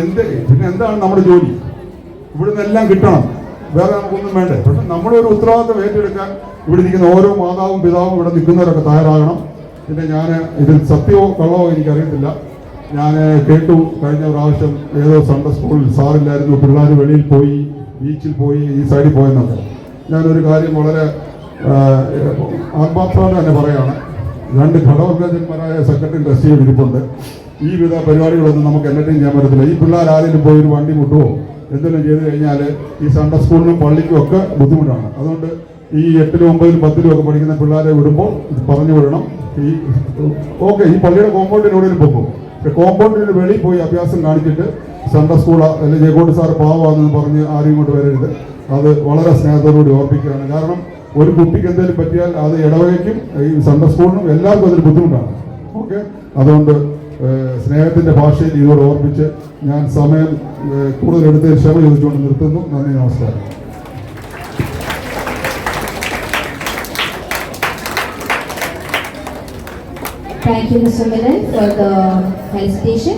എന്താണ് നമ്മുടെ ജോലി? ഇവിടുന്ന് എല്ലാം കിട്ടണം, വേറെ നമുക്കൊന്നും വേണ്ടേ? പക്ഷെ നമ്മളൊരു ഉത്തരവാദിത്വം ഏറ്റെടുക്കാൻ ഇവിടെ ഇരിക്കുന്ന ഓരോ മാതാവും പിതാവും ഇവിടെ നിൽക്കുന്നവരൊക്കെ തയ്യാറാകണം. പിന്നെ ഞാൻ ഇതിൽ സത്യമോ കള്ളമോ എനിക്കറിയത്തില്ല. ഞാൻ കേട്ടു കഴിഞ്ഞ പ്രാവശ്യം ഏതോ സൺഡേ സ്കൂളിൽ സാറില്ലായിരുന്നു, പിള്ളേർ വെളിയിൽ പോയി, ബീച്ചിൽ പോയി, ഈ സൈഡിൽ പോയെന്നൊക്കെ. ഞാനൊരു കാര്യം വളരെ ആത്മാർത്ഥത്തോടെ തന്നെ പറയുകയാണ്. 2 ഘടകജന്മാരായ സെക്രട്ടറി ട്രസ്റ്റികൾ ഇരിപ്പുണ്ട്. ഈ വിധ പരിപാടികളൊന്നും നമുക്ക് എന്റർടൈൻ ചെയ്യാൻ പറ്റത്തില്ല. ഈ പിള്ളേർ ആരെങ്കിലും പോയി ഒരു വണ്ടി മുട്ടുവോ എന്തെങ്കിലും ചെയ്ത് കഴിഞ്ഞാൽ ഈ സൺഡേ സ്കൂളിനും പള്ളിക്കും ഒക്കെ ബുദ്ധിമുട്ടാണ്. അതുകൊണ്ട് ഈ 8ലും 9ലും 10ലും ഒക്കെ പഠിക്കുന്ന പിള്ളേരെ വിടുമ്പോൾ ഇത് പറഞ്ഞു വിടണം. ഈ പള്ളിയുടെ കോമ്പൗണ്ടിനുള്ളിൽ പോകും, പക്ഷെ കോമ്പൗണ്ടിന് വെളിയിൽ പോയി അഭ്യാസം കാണിച്ചിട്ട് സൺഡേ സ്കൂൾ അല്ലെങ്കിൽ ജയകോട് സാർ പാവാന്ന് പറഞ്ഞ് ആരും ഇങ്ങോട്ട് വരരുത്. അത് വളരെ സ്നേഹത്തോടുകൂടി ഓർപ്പിക്കുകയാണ്. കാരണം ഒരു കുട്ടിക്ക് എന്തെങ്കിലും പറ്റിയാൽ അത് ഇടവകയ്ക്കും ഈ സൺഡേ സ്കൂളിനും എല്ലാവർക്കും അതൊരു ബുദ്ധിമുട്ടാണ്. ഓക്കെ, അതുകൊണ്ട് സ്നേഹത്തിൻ്റെ ഭാഷയിൽ ഇതോട് ഓർപ്പിച്ച് ഞാൻ സമയം കൂടുതലെടുത്ത് ക്ഷമ ചോദിച്ചുകൊണ്ട് നിർത്തുന്നു. നന്ദി, നമസ്കാരം. Thank you, Mr. Millen, for the felicitation.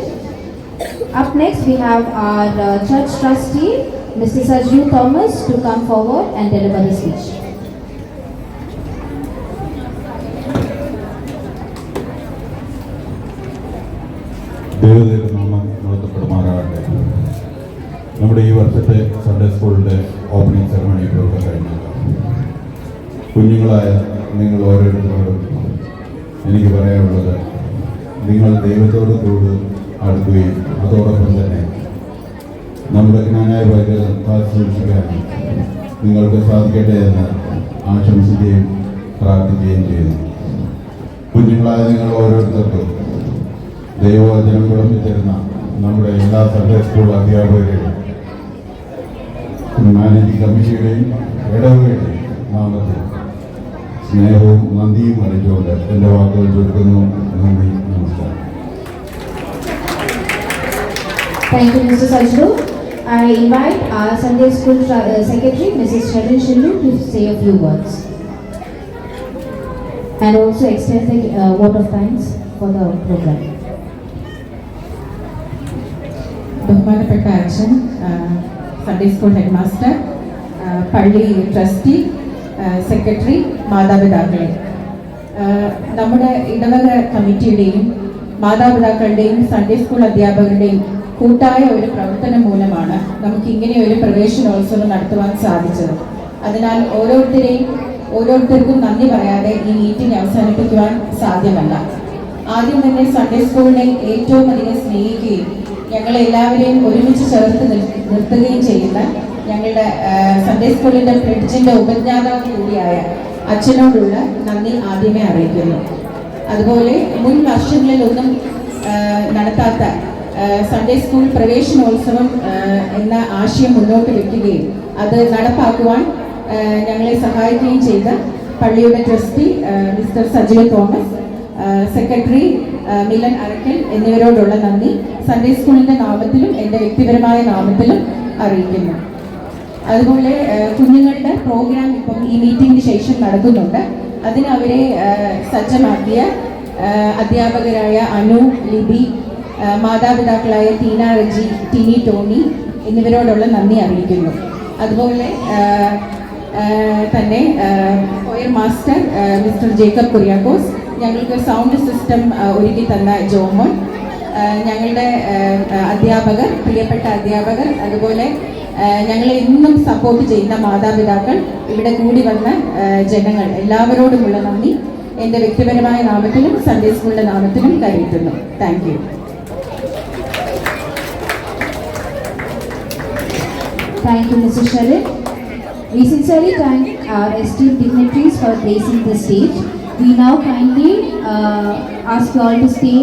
Up next, we have our church trustee, Mr. Sajju Thomas, to come forward and deliver the speech. ദൈവത്തിന്റെ നാമം മഹത്വപ്പെടുമാറാകട്ടെ. നമ്മുടെ ഈ വർഷത്തെ സൺഡേ സ്കൂളിൻ്റെ ഓപ്പണിംഗ് സെറമണി ഇപ്പോൾ കഴിഞ്ഞേക്കാം. കുഞ്ഞുങ്ങളായ നിങ്ങൾ ഓരോരുത്തരോടും എനിക്ക് പറയാനുള്ളത്, നിങ്ങൾ ദൈവത്തോട് കൂടുതൽ അടുക്കുകയും അതോടൊപ്പം തന്നെ നമ്മുടെ ജ്ഞാനായ പൈതൃകം കാത്തുസൂക്ഷിക്കാനും നിങ്ങൾക്ക് സാധിക്കട്ടെ എന്ന് ആശംസിക്കുകയും പ്രാർത്ഥിക്കുകയും ചെയ്യുന്നു. കുഞ്ഞുങ്ങളായ നിങ്ങൾ ഓരോരുത്തർക്കും ദൈവവചനം വിളമ്പിത്തരുന്ന നമ്മുടെ എല്ലാ സൺഡേ സ്കൂൾ അധ്യാപകരെയും മാനേജിംഗ് കമ്മിറ്റിയുടെയും ഇടവകയുടെയും നാമത്തിൽ സ്നേഹവും നന്ദിയും അറിയിച്ചുകൊണ്ട് എൻ്റെ വാക്കുകൾ ചുരുക്കുന്നു. നന്ദി, നമസ്കാരം. Thank you, Mr. Sajju. I invite our Sunday School Secretary, Mrs. Sharon Shindu, to say a few words. And also extend the vote of thanks for the program. ബഹുമാനപ്പെട്ട അച്ഛൻ, സൺഡേ സ്കൂൾ ഹെഡ് മാസ്റ്റർ, പള്ളി trustee, secretary, മാതാപിതാക്കളെ, നമ്മുടെ ഇടവക കമ്മിറ്റിയുടെയും മാതാപിതാക്കളുടെയും Sunday school അധ്യാപകരുടെയും കൂട്ടായ ഒരു പ്രവർത്തനം മൂലമാണ് നമുക്ക് ഇങ്ങനെ ഒരു പ്രവേശനോത്സവം നടത്തുവാൻ സാധിച്ചത്. അതിനാൽ ഓരോരുത്തർക്കും നന്ദി പറയാതെ ഈ മീറ്റിംഗ് അവസാനിപ്പിക്കുവാൻ സാധ്യമല്ല. ആദ്യം തന്നെ സൺഡേ സ്കൂളിനെ ഏറ്റവും അധികം സ്നേഹിക്കുകയും ഞങ്ങളെല്ലാവരെയും ഒരുമിച്ച് ചേർത്ത് നിർത്തുകയും ചെയ്യുന്ന ഞങ്ങളുടെ സൺഡേ സ്കൂളിൻ്റെ പ്രിഡ്ജിൻ്റെ ഉപജ്ഞാതാവ് കൂടിയായ അച്ഛനോടുള്ള നന്ദി ആദ്യമേ അറിയിക്കുന്നു. അതുപോലെ മുൻ വർഷങ്ങളിലൊന്നും നടത്താത്ത സൺഡേ സ്കൂൾ പ്രവേശനോത്സവം എന്ന ആശയം മുന്നോട്ട് വയ്ക്കുകയും അത് നടപ്പാക്കുവാൻ ഞങ്ങളെ സഹായിക്കുകയും ചെയ്ത പള്ളിയുടെ trustee mister Sajeev Thomas, secretary Milan Arakkal എന്നിവരോടുള്ള നന്ദി സൺഡേ സ്കൂളിൻ്റെ നാമത്തിലും എൻ്റെ വ്യക്തിപരമായ നാമത്തിലും അറിയിക്കുന്നു. അതുപോലെ കുഞ്ഞുങ്ങളുടെ പ്രോഗ്രാം ഇപ്പം ഈ മീറ്റിംഗിന് ശേഷം നടക്കുന്നുണ്ട്. അതിന് അവരെ സജ്ജമാക്കിയ അധ്യാപകരായ അനു, ലിബി, മാതാപിതാക്കളായ ടീന റജി, ടിനി ടോണി എന്നിവരോടുള്ള നന്ദി അറിയിക്കുന്നു. അതുപോലെ തന്നെ choir master mister Jacob Kuriakose, ഞങ്ങൾക്ക് സൗണ്ട് സിസ്റ്റം ഒരുക്കി തന്ന ജോമോൻ, ഞങ്ങളുടെ അധ്യാപകർ, പ്രിയപ്പെട്ട അധ്യാപകർ, അതുപോലെ ഞങ്ങളെ എന്നും സപ്പോർട്ട് ചെയ്യുന്ന മാതാപിതാക്കൾ, ഇവിടെ കൂടി വന്ന ജനങ്ങൾ എല്ലാവരോടുമുള്ള നന്ദി എൻ്റെ വ്യക്തിപരമായ നാമത്തിലും സൺഡേ സ്കൂളിൻ്റെ നാമത്തിലും കരുതുന്നു. Thank you. Thank you, Mr. Sharon. We sincerely thank our esteemed dignitaries for gracing the stage. We now kindly ask you all to stay